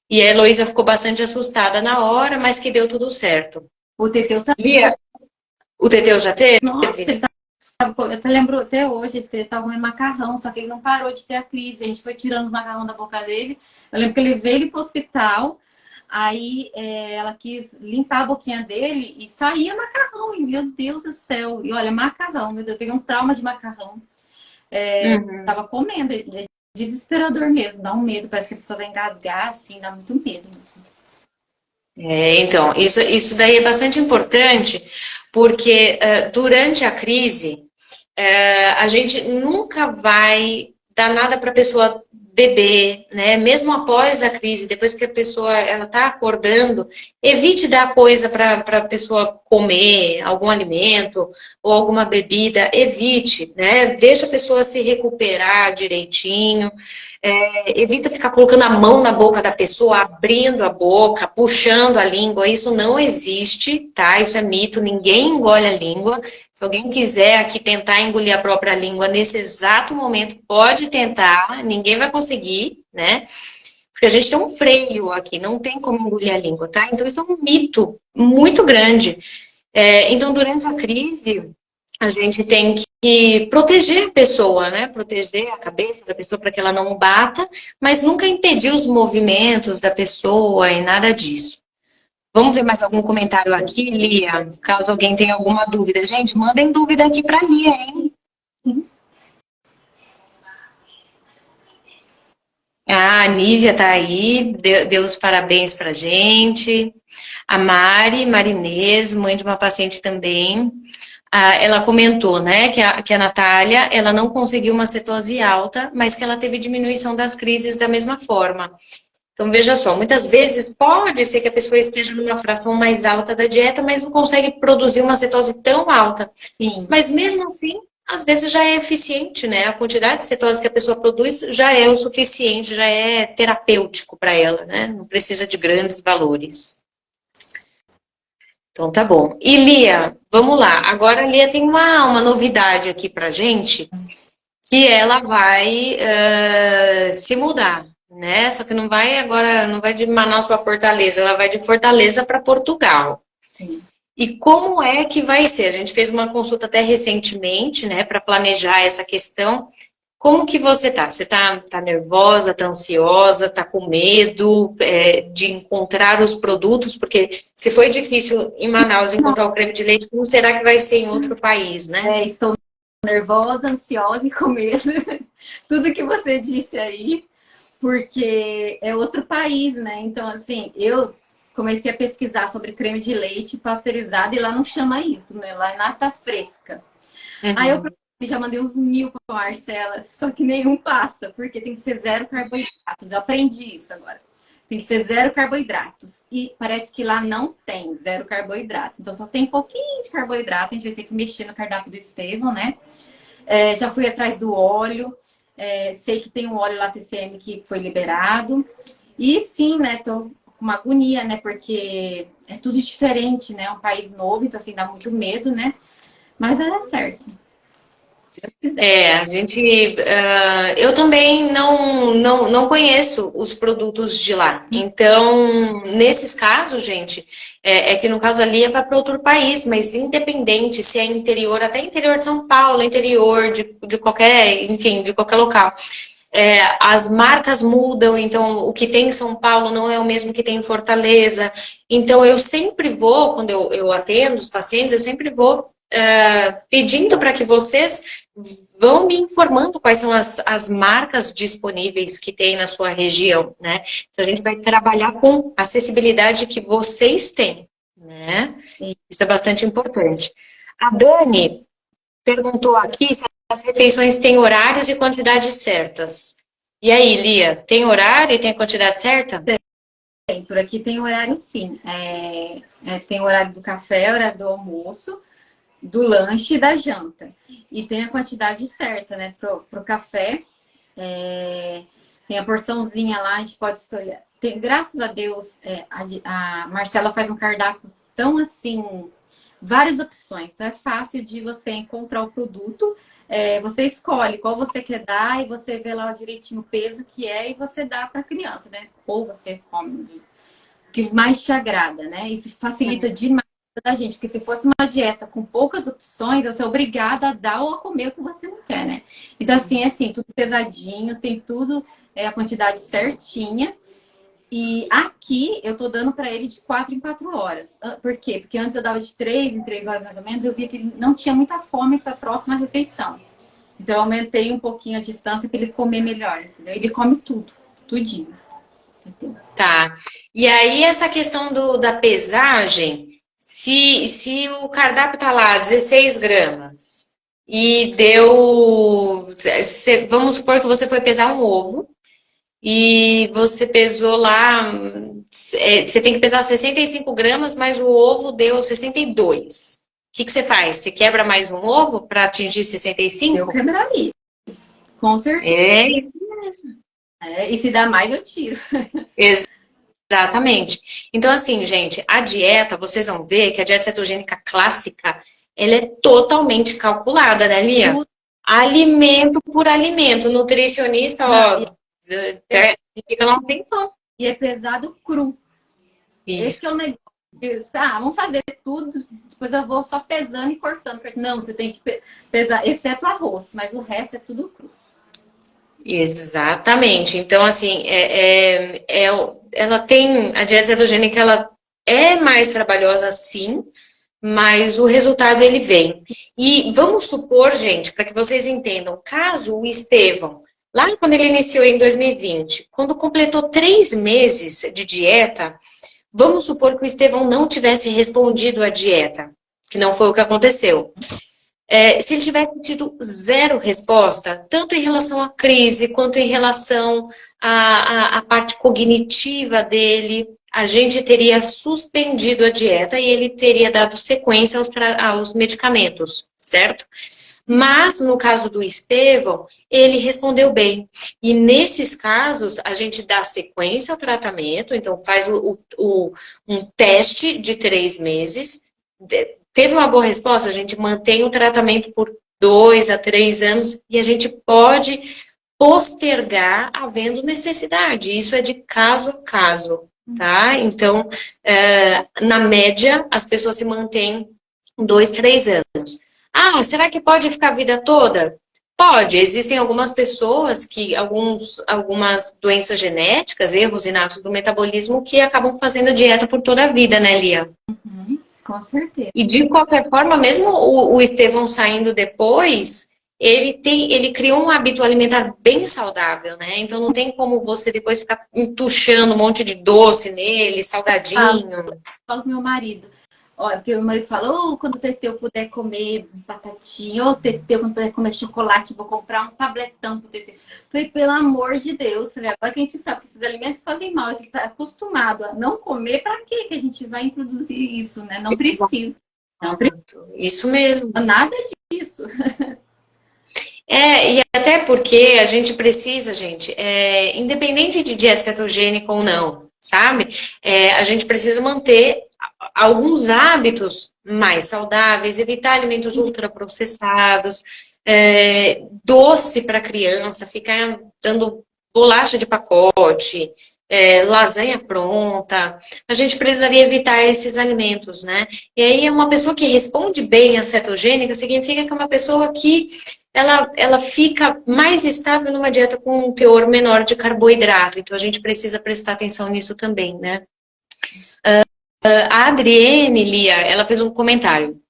E a Heloísa ficou bastante assustada na hora, mas que deu tudo certo.
O Teteu tá.
Lia, o Teteu já teve?
Nossa, ele tá. Eu até lembro até hoje, ele tava comendo macarrão, só que ele não parou de ter a crise. A gente foi tirando os macarrão da boca dele. Eu lembro que eu levei ele pro hospital, aí ela quis limpar a boquinha dele e saía macarrão. E, meu Deus do céu! E olha, macarrão, meu Deus, eu peguei um trauma de macarrão. Tava comendo, é desesperador mesmo, dá um medo, parece que a pessoa vai engasgar, assim, dá muito medo mesmo.
Então, isso daí é bastante importante, porque durante a crise, a gente nunca vai dar nada para a pessoa beber, né? Mesmo após a crise, depois que a pessoa ela está acordando, evite dar coisa para a pessoa comer, algum alimento ou alguma bebida, evite, né? Deixa a pessoa se recuperar direitinho. Evita ficar colocando a mão na boca da pessoa, abrindo a boca, puxando a língua. Isso não existe, tá? Isso é mito, ninguém engole a língua. Se alguém quiser aqui tentar engolir a própria língua nesse exato momento, pode tentar, ninguém vai conseguir, né? Porque a gente tem um freio aqui, não tem como engolir a língua, tá? Então isso é um mito muito grande. Então, durante a crise, a gente tem que proteger a pessoa, né? Proteger a cabeça da pessoa para que ela não bata, mas nunca impedir os movimentos da pessoa e nada disso. Vamos ver mais algum comentário aqui, Lia? Caso alguém tenha alguma dúvida. Gente, mandem dúvida aqui para Lia, hein? A Nívia tá aí, deu os parabéns pra gente. A Marinês, mãe de uma paciente também, ela comentou, né, que a Natália, ela não conseguiu uma cetose alta, mas que ela teve diminuição das crises da mesma forma. Então, veja só, muitas vezes pode ser que a pessoa esteja numa fração mais alta da dieta, mas não consegue produzir uma cetose tão alta.
Sim.
Mas mesmo assim, às vezes já é eficiente, né? A quantidade de cetose que a pessoa produz já é o suficiente, já é terapêutico para ela, né? Não precisa de grandes valores. Então, tá bom. E Lia, vamos lá. Agora a Lia tem uma novidade aqui pra gente, que ela vai se mudar, né? Só que não vai agora, não vai de Manaus para Fortaleza, ela vai de Fortaleza para Portugal.
Sim.
E como é que vai ser? A gente fez uma consulta até recentemente, né, para planejar essa questão. Como que você tá? Você tá nervosa, tá ansiosa, tá com medo de encontrar os produtos? Porque se foi difícil em Manaus encontrar o creme de leite, como será que vai ser em outro país, né?
Estou nervosa, ansiosa e com medo. Tudo que você disse aí, porque é outro país, né? Então, assim, eu comecei a pesquisar sobre creme de leite pasteurizado e lá não chama isso, né? Lá é nata fresca. Aí eu já mandei uns 1000 pra Marcela, só que nenhum passa, porque tem que ser 0 carboidratos. Eu aprendi isso agora. Tem que ser 0 carboidratos. E parece que lá não tem 0 carboidratos. Então só tem pouquinho de carboidrato. A gente vai ter que mexer no cardápio do Estevão, né? Já fui atrás do óleo. Sei que tem um óleo lá TCM que foi liberado. E sim, né? Tô com uma agonia, né? Porque é tudo diferente, né? É um país novo, então assim, dá muito medo, né? Mas vai dar certo.
Eu também não conheço os produtos de lá. Então, nesses casos, gente, que no caso ali vai para outro país, mas independente se é interior, até interior de São Paulo, interior de qualquer, enfim, de qualquer local. As marcas mudam, então o que tem em São Paulo não é o mesmo que tem em Fortaleza. Então, eu sempre vou, quando eu atendo os pacientes, eu sempre vou pedindo para que vocês vão me informando quais são as marcas disponíveis que tem na sua região, né? Então a gente vai trabalhar com a acessibilidade que vocês têm, né? Isso é bastante importante. A Dani perguntou aqui se as refeições têm horários e quantidades certas. E aí, Lia, tem horário e tem a quantidade certa?
Tem, por aqui tem horário sim. Tem o horário do café, horário do almoço, do lanche e da janta. E tem a quantidade certa, né? Pro café, tem a porçãozinha lá, a gente pode escolher. Tem, graças a Deus, a Marcela faz um cardápio tão assim, várias opções. Então é fácil de você encontrar o produto. Você escolhe qual você quer dar e você vê lá direitinho o peso que é e você dá para a criança, né? Ou você come o que mais te agrada, né? Isso facilita demais da gente, porque se fosse uma dieta com poucas opções, você é obrigada a dar ou a comer o que você não quer, né? Então, assim, tudo pesadinho, tem tudo, a quantidade certinha. E aqui eu tô dando para ele de 4 em 4 horas. Por quê? Porque antes eu dava de 3 em 3 horas mais ou menos, eu via que ele não tinha muita fome para a próxima refeição. Então eu aumentei um pouquinho a distância para ele comer melhor, entendeu? Ele come tudo, tudinho. Entendeu?
Tá. E aí essa questão da pesagem, se o cardápio tá lá 16 gramas e deu, vamos supor que você foi pesar um ovo, e você pesou lá, você tem que pesar 65 gramas, mas o ovo deu 62. O que você faz? Você quebra mais um ovo para atingir 65?
Eu quebraria, com certeza.
É isso mesmo.
E se dá mais, eu tiro.
Exatamente. Então, assim, gente, a dieta, vocês vão ver que a dieta cetogênica clássica, ela é totalmente calculada, né, Lia?
Tudo.
Alimento por alimento. Nutricionista,
Não,
fica lá um tempão.
E é pesado cru.
Isso.
Esse é o negócio. Vamos fazer tudo, depois eu vou só pesando e cortando. Não, você tem que pesar, exceto o arroz, mas o resto é tudo cru.
Exatamente. Então, assim, ela tem, a dieta cetogênica, ela é mais trabalhosa, sim, mas o resultado, ele vem. E vamos supor, gente, para que vocês entendam, caso o Estevão, lá quando ele iniciou em 2020, quando completou 3 meses de dieta, vamos supor que o Estevão não tivesse respondido à dieta, que não foi o que aconteceu. Se ele tivesse tido 0 resposta, tanto em relação à crise, quanto em relação à parte cognitiva dele, a gente teria suspendido a dieta e ele teria dado sequência aos medicamentos, certo? Mas, no caso do Estevão, ele respondeu bem. E nesses casos, a gente dá sequência ao tratamento, então faz um teste de 3 meses, teve uma boa resposta, a gente mantém o tratamento por 2 a 3 anos e a gente pode postergar havendo necessidade. Isso é de caso a caso, tá? Então, na média, as pessoas se mantêm 2, 3 anos. Será que pode ficar a vida toda? Pode. Existem algumas pessoas algumas doenças genéticas, erros inatos do metabolismo, que acabam fazendo dieta por toda a vida, né, Lia?
Com certeza.
E de qualquer forma, mesmo o Estevão saindo depois, ele criou um hábito alimentar bem saudável, né? Então não tem como você depois ficar entuchando um monte de doce nele, salgadinho.
Falo com meu marido. Olha, porque o meu marido fala, quando o Teteu puder comer batatinha, Teteu, quando puder comer chocolate, vou comprar um tabletão pro Teteu. Falei, pelo amor de Deus. Falei, agora que a gente sabe que esses alimentos fazem mal, a gente tá acostumado a não comer, pra que a gente vai introduzir isso, né? Não precisa. Não precisa.
Isso mesmo.
Nada disso.
E até porque a gente precisa, gente, independente de dieta cetogênica ou não, sabe? A gente precisa manter alguns hábitos mais saudáveis, evitar alimentos ultraprocessados, doce para criança, ficar dando bolacha de pacote, lasanha pronta. A gente precisaria evitar esses alimentos, né? E aí, uma pessoa que responde bem à cetogênica significa que é uma pessoa que ela fica mais estável numa dieta com um teor menor de carboidrato. Então, a gente precisa prestar atenção nisso também, né? A Adriene, Lia, ela fez um comentário.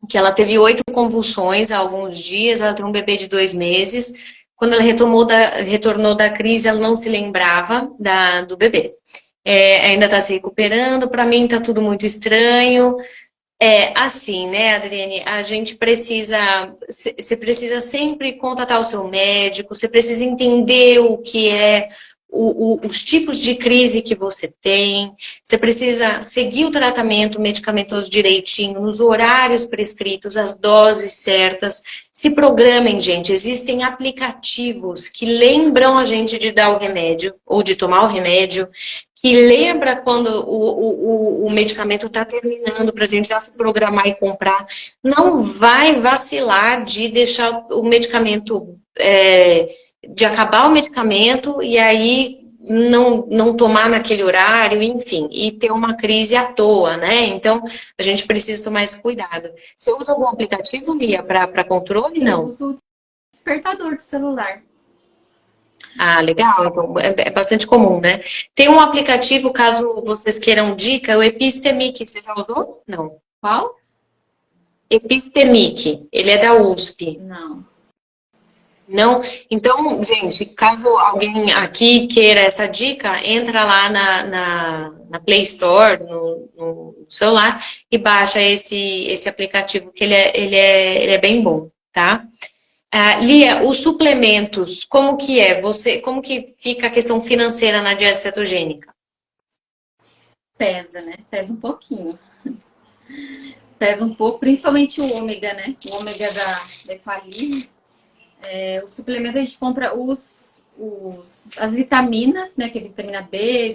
que ela teve 8 convulsões há alguns dias, ela tem um bebê de 2 meses. Quando ela retornou da crise, ela não se lembrava do bebê. Ainda está se recuperando, para mim está tudo muito estranho. Assim, né, Adriane, a gente precisa, você precisa sempre contatar o seu médico, você precisa entender o que é os tipos de crise que você tem, você precisa seguir o tratamento medicamentoso direitinho, nos horários prescritos, as doses certas. Se programem, gente, existem aplicativos que lembram a gente de dar o remédio, ou de tomar o remédio, que lembra quando o medicamento está terminando para a gente já se programar e comprar. Não vai vacilar de deixar o medicamento, de acabar o medicamento e aí não tomar naquele horário, enfim, e ter uma crise à toa, né? Então, a gente precisa tomar esse cuidado. Você usa algum aplicativo, Lia, para controle?
Eu
Não.
uso o despertador do celular.
Ah, legal. Então, é bastante comum, né? Tem um aplicativo, caso vocês queiram dica, o Epistemic. Você já usou? Não.
Qual?
Epistemic. Ele é da USP.
Não.
Não? Então, gente, caso alguém aqui queira essa dica, entra lá na Play Store, no celular, e baixa esse aplicativo, que ele é bem bom, tá? Lia, os suplementos, como que é? Como que fica a questão financeira na dieta cetogênica?
Pesa, né? Pesa um pouquinho. Pesa um pouco, principalmente o ômega, né? O ômega da Equalize. O suplemento a gente compra as vitaminas, né? Que é vitamina D,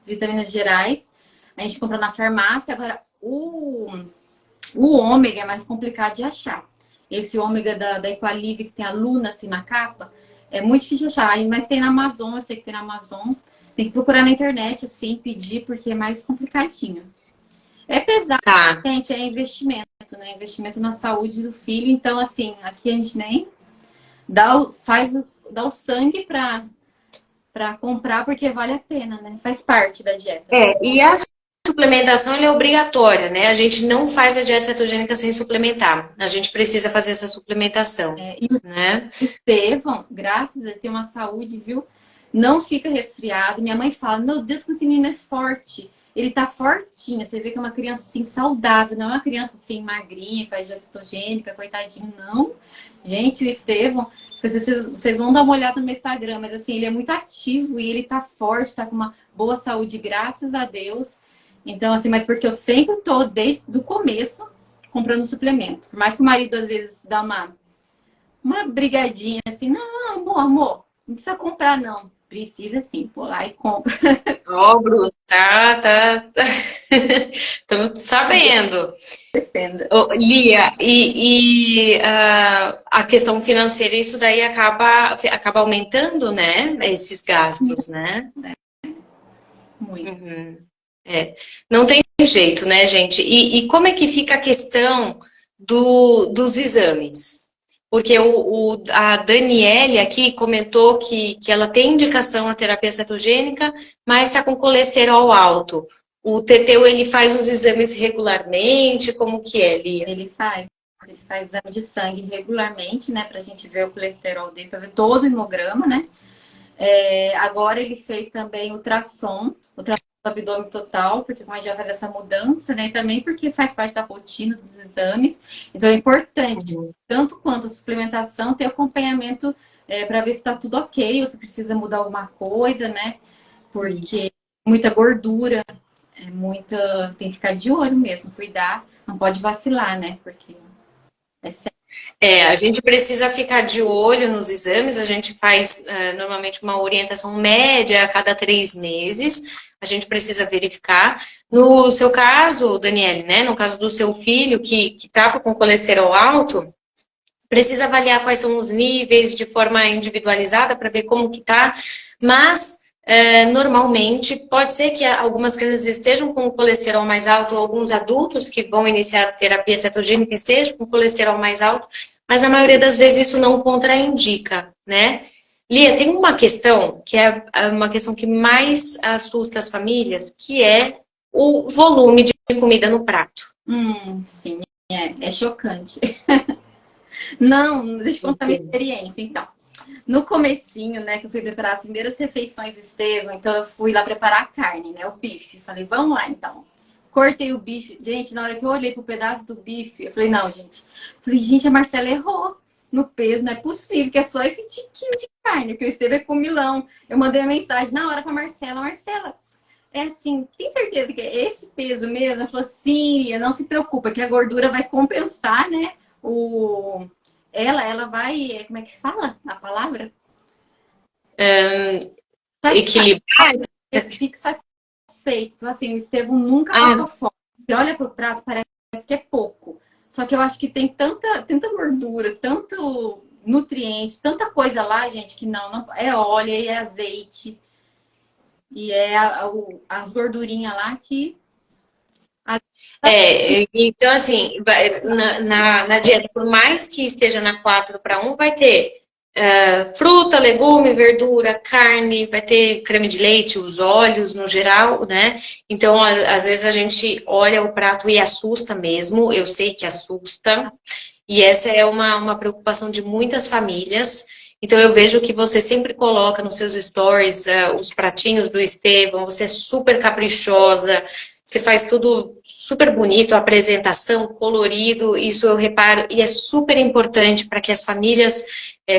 as vitaminas gerais. A gente compra na farmácia. Agora, o ômega é mais complicado de achar. Esse ômega da Equalive, que tem a Luna assim na capa, é muito difícil de achar. Mas tem na Amazon, eu sei que tem na Amazon. Tem que procurar na internet, assim, pedir, porque é mais complicadinho. É pesado,
Tá.
gente, é investimento, né? Investimento na saúde do filho. Então, assim, aqui a gente nem dá o sangue pra comprar, porque vale a pena, né? Faz parte da dieta.
E a suplementação ela é obrigatória, né? A gente não faz a dieta cetogênica sem suplementar. A gente precisa fazer essa suplementação,
E
né?
o Estevão, graças a Deus, tem uma saúde, viu? Não fica resfriado. Minha mãe fala, meu Deus, como esse menino é forte. Ele tá fortinho. Você vê que é uma criança, assim, saudável. Não é uma criança, assim, magrinha, faz dieta cetogênica, coitadinho, não. Gente, o Estevão, vocês vão dar uma olhada no meu Instagram, mas, assim, ele é muito ativo e ele tá forte, tá com uma boa saúde, graças a Deus. Então, assim, mas porque eu sempre tô, desde o começo, comprando suplemento. Por mais que o marido, às vezes, dá uma brigadinha, assim, não, amor, não precisa comprar, não. Precisa sim, pô lá e compra.
Ó, Bruno, tá. Estamos sabendo.
Defenda.
Lia, a questão financeira, isso daí acaba aumentando, né? Esses gastos, né?
Muito.
Uhum. Não tem jeito, né, gente? E como é que fica a questão dos exames? Porque a Daniele aqui comentou que ela tem indicação na terapia cetogênica, mas está com colesterol alto. O Teteu, ele faz os exames regularmente? Como que é, Lia?
Ele faz exame de sangue regularmente, né? Pra gente ver o colesterol dele, pra ver todo o hemograma, né? Agora ele fez também ultrassom do abdômen total, porque como a gente vai fazer essa mudança, né? E também porque faz parte da rotina dos exames. Então é importante, tanto quanto a suplementação, ter acompanhamento para ver se está tudo ok, ou se precisa mudar alguma coisa, né? Porque muita gordura, tem que ficar de olho mesmo, cuidar, não pode vacilar, né? Porque é sério.
A gente precisa ficar de olho nos exames, a gente faz normalmente uma orientação média a cada 3 meses, a gente precisa verificar. No seu caso, Daniele, né, no caso do seu filho que estava com colesterol alto, precisa avaliar quais são os níveis de forma individualizada para ver como que tá, mas normalmente pode ser que algumas crianças estejam com colesterol mais alto, alguns adultos que vão iniciar a terapia cetogênica estejam com colesterol mais alto, mas na maioria das vezes isso não contraindica, né? Lia, tem uma questão que é uma questão que mais assusta as famílias, que é o volume de comida no prato.
Sim. é chocante. Não, deixa eu contar minha experiência, então. No comecinho, né, que eu fui preparar as primeiras refeições do Estevão, então eu fui lá preparar a carne, né, o bife. Falei, vamos lá, então. Cortei o bife. Gente, na hora que eu olhei pro pedaço do bife, eu falei, não, gente. Falei, gente, a Marcela errou no peso, não é possível, que é só esse tiquinho de carne, que o Estevão é comilão. Eu mandei a mensagem na hora pra Marcela, Marcela, é assim, tem certeza que é esse peso mesmo? Ela falou, sim, Lia, não se preocupa, que a gordura vai compensar, né? O... ela vai, como é que fala a palavra?
Equilibrar.
Fique satisfeito. Então, assim, o Estevão nunca
Ah,
passou fome. Você olha pro prato, parece que é pouco. Só que eu acho que tem tanta gordura, tanto nutriente, tanta coisa lá, gente, que não é óleo, é azeite. E é as gordurinhas lá que.
então assim, na dieta, por mais que esteja na 4-1, vai ter fruta, legume, verdura, carne, vai ter creme de leite, os óleos no geral, né? Então, às vezes a gente olha o prato e assusta mesmo, eu sei que assusta, e essa é uma preocupação de muitas famílias. Então, eu vejo que você sempre coloca nos seus stories os pratinhos do Estevão, você é super caprichosa, você faz tudo super bonito, a apresentação, colorido, isso eu reparo, e é super importante para que as famílias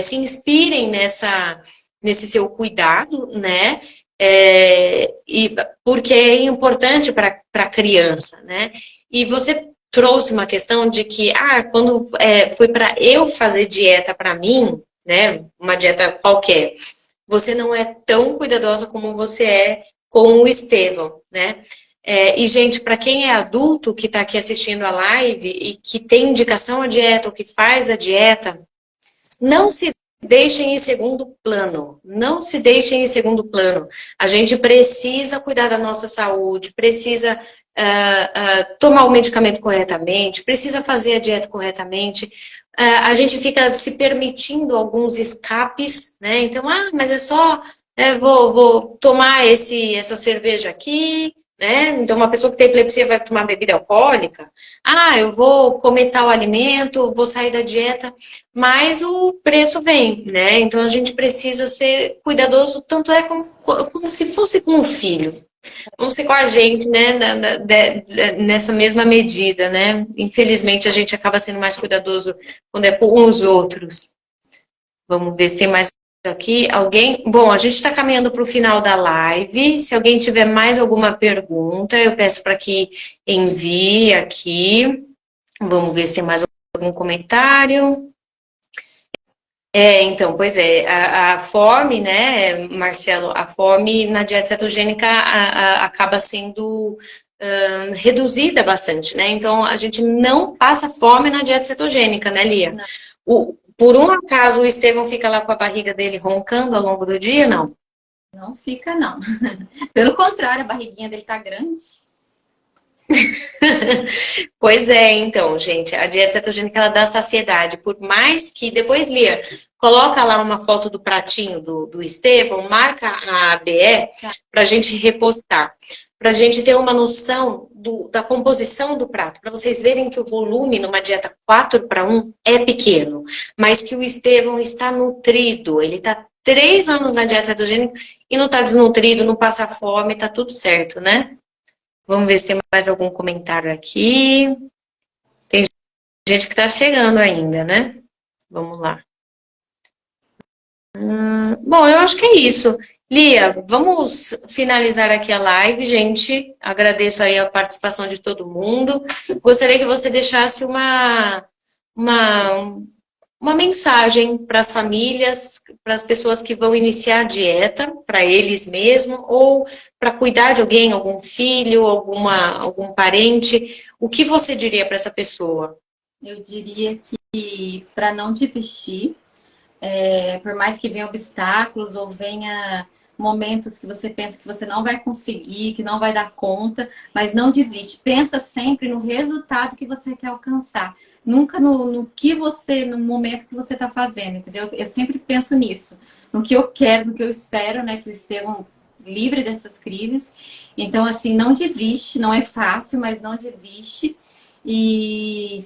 se inspirem nesse seu cuidado, né? E porque é importante para a criança, né? E você trouxe uma questão de que, quando foi para eu fazer dieta para mim, né? Uma dieta qualquer, você não é tão cuidadosa como você é com o Estevão, né? E, gente, para quem é adulto que está aqui assistindo a live e que tem indicação à dieta ou que faz a dieta, não se deixem em segundo plano. Não se deixem em segundo plano. A gente precisa cuidar da nossa saúde, precisa tomar o medicamento corretamente, precisa fazer a dieta corretamente. A gente fica se permitindo alguns escapes, né? Então, mas é só, vou tomar essa cerveja aqui, né? Então, uma pessoa que tem epilepsia vai tomar bebida alcoólica. Eu vou comer tal alimento, vou sair da dieta, mas o preço vem, né? Então, a gente precisa ser cuidadoso, tanto é como se fosse com o filho. Vamos ser com a gente, né? Nessa mesma medida, né? Infelizmente, a gente acaba sendo mais cuidadoso quando é com os outros. Vamos ver se tem mais aqui. Alguém? Bom, a gente está caminhando para o final da live. Se alguém tiver mais alguma pergunta, eu peço para que envie aqui. Vamos ver se tem mais algum comentário. Então, pois é, a fome, né, Marcelo, a fome na dieta cetogênica acaba sendo reduzida bastante, né? Então, a gente não passa fome na dieta cetogênica, né, Lia?
Não,
Por um acaso o Estevão fica lá com a barriga dele roncando ao longo do dia, não?
não fica, não. Pelo contrário, a barriguinha dele tá grande.
Pois é, então, gente, a dieta cetogênica ela dá saciedade, por mais que depois, Lia, coloca lá uma foto do pratinho do Estevão, marca a ABE para a gente repostar, para a gente ter uma noção da composição do prato, para vocês verem que o volume numa dieta 4-1 é pequeno, mas que o Estevão está nutrido, ele está 3 anos na dieta cetogênica e não está desnutrido, não passa fome, está tudo certo, né? Vamos ver se tem mais algum comentário aqui. Tem gente que está chegando ainda, né? Vamos lá. Bom, eu acho que é isso. Lia, vamos finalizar aqui a live, gente. Agradeço aí a participação de todo mundo. Gostaria que você deixasse uma, uma mensagem para as famílias, para as pessoas que vão iniciar a dieta, para eles mesmos, ou para cuidar de alguém, algum filho, algum parente. O que você diria para essa pessoa?
Eu diria que para não desistir, por mais que venha obstáculos ou venha momentos que você pensa que você não vai conseguir, que não vai dar conta, mas não desiste. Pensa sempre no resultado que você quer alcançar. Nunca no momento que você está fazendo, entendeu? Eu sempre penso nisso, no que eu quero, no que eu espero, né? Que estejam livre dessas crises. Então, assim, não desiste, não é fácil, mas não desiste. e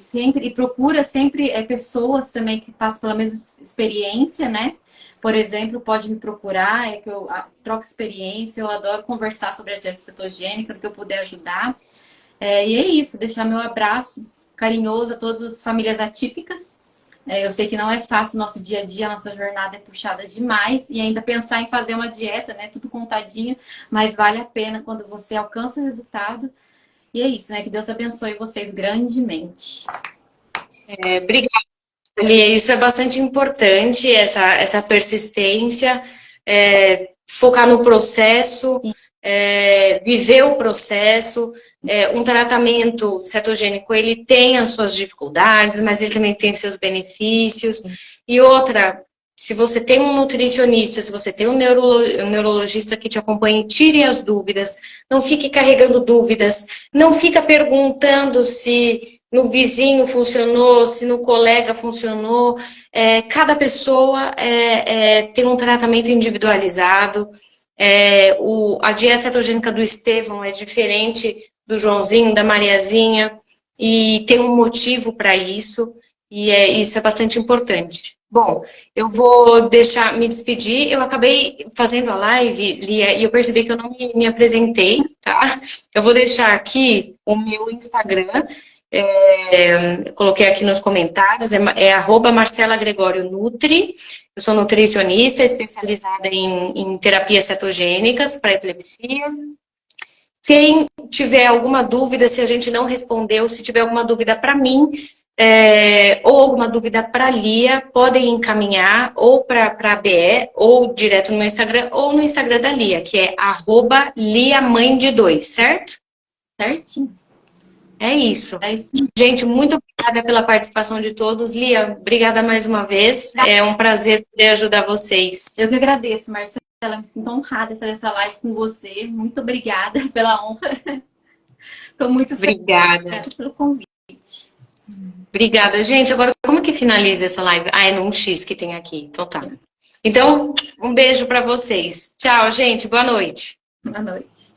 procura sempre pessoas também que passam pela mesma experiência, né? Por exemplo, pode me procurar, é que eu troco experiência, eu adoro conversar sobre a dieta cetogênica, no que eu puder ajudar. E é isso, deixar meu abraço carinhoso a todas as famílias atípicas. Eu sei que não é fácil o nosso dia a dia, a nossa jornada é puxada demais, e ainda pensar em fazer uma dieta, né? Tudo contadinho, mas vale a pena quando você alcança o resultado. E é isso, né? Que Deus abençoe vocês grandemente.
Obrigada, Lia. Isso é bastante importante, essa persistência, focar no processo, viver o processo. Um tratamento cetogênico, ele tem as suas dificuldades, mas ele também tem seus benefícios. E outra, se você tem um nutricionista, se você tem um neurologista que te acompanhe, tire as dúvidas, não fique carregando dúvidas, não fica perguntando se no vizinho funcionou, se no colega funcionou. Cada pessoa tem um tratamento individualizado. A dieta cetogênica do Estevão é diferente do Joãozinho, da Mariazinha, e tem um motivo para isso, e isso é bastante importante. Bom, eu vou me despedir. Eu acabei fazendo a live, Lia, e eu percebi que eu não me apresentei, tá? Eu vou deixar aqui o meu Instagram, eu coloquei aqui nos comentários, @Marcela Gregório Nutri. Eu sou nutricionista especializada em terapias cetogênicas para epilepsia. Quem tiver alguma dúvida, se a gente não respondeu, se tiver alguma dúvida para mim, ou alguma dúvida para a Lia, podem encaminhar ou para a BE, ou direto no meu Instagram, ou no Instagram da Lia, que é @LiaMãeDe2, certo?
Certinho.
É isso.
É isso.
Gente, muito obrigada pela participação de todos. Lia, obrigada mais uma vez. É um prazer poder ajudar vocês.
Eu que agradeço, Marcela. Me sinto honrada de fazer essa live com você. Muito obrigada pela honra. Estou muito
Obrigada.
feliz pelo convite.
Obrigada, gente. Agora, como que finaliza essa live? É num X que tem aqui. Então tá. Então, um beijo para vocês. Tchau, gente. Boa noite.
Boa noite.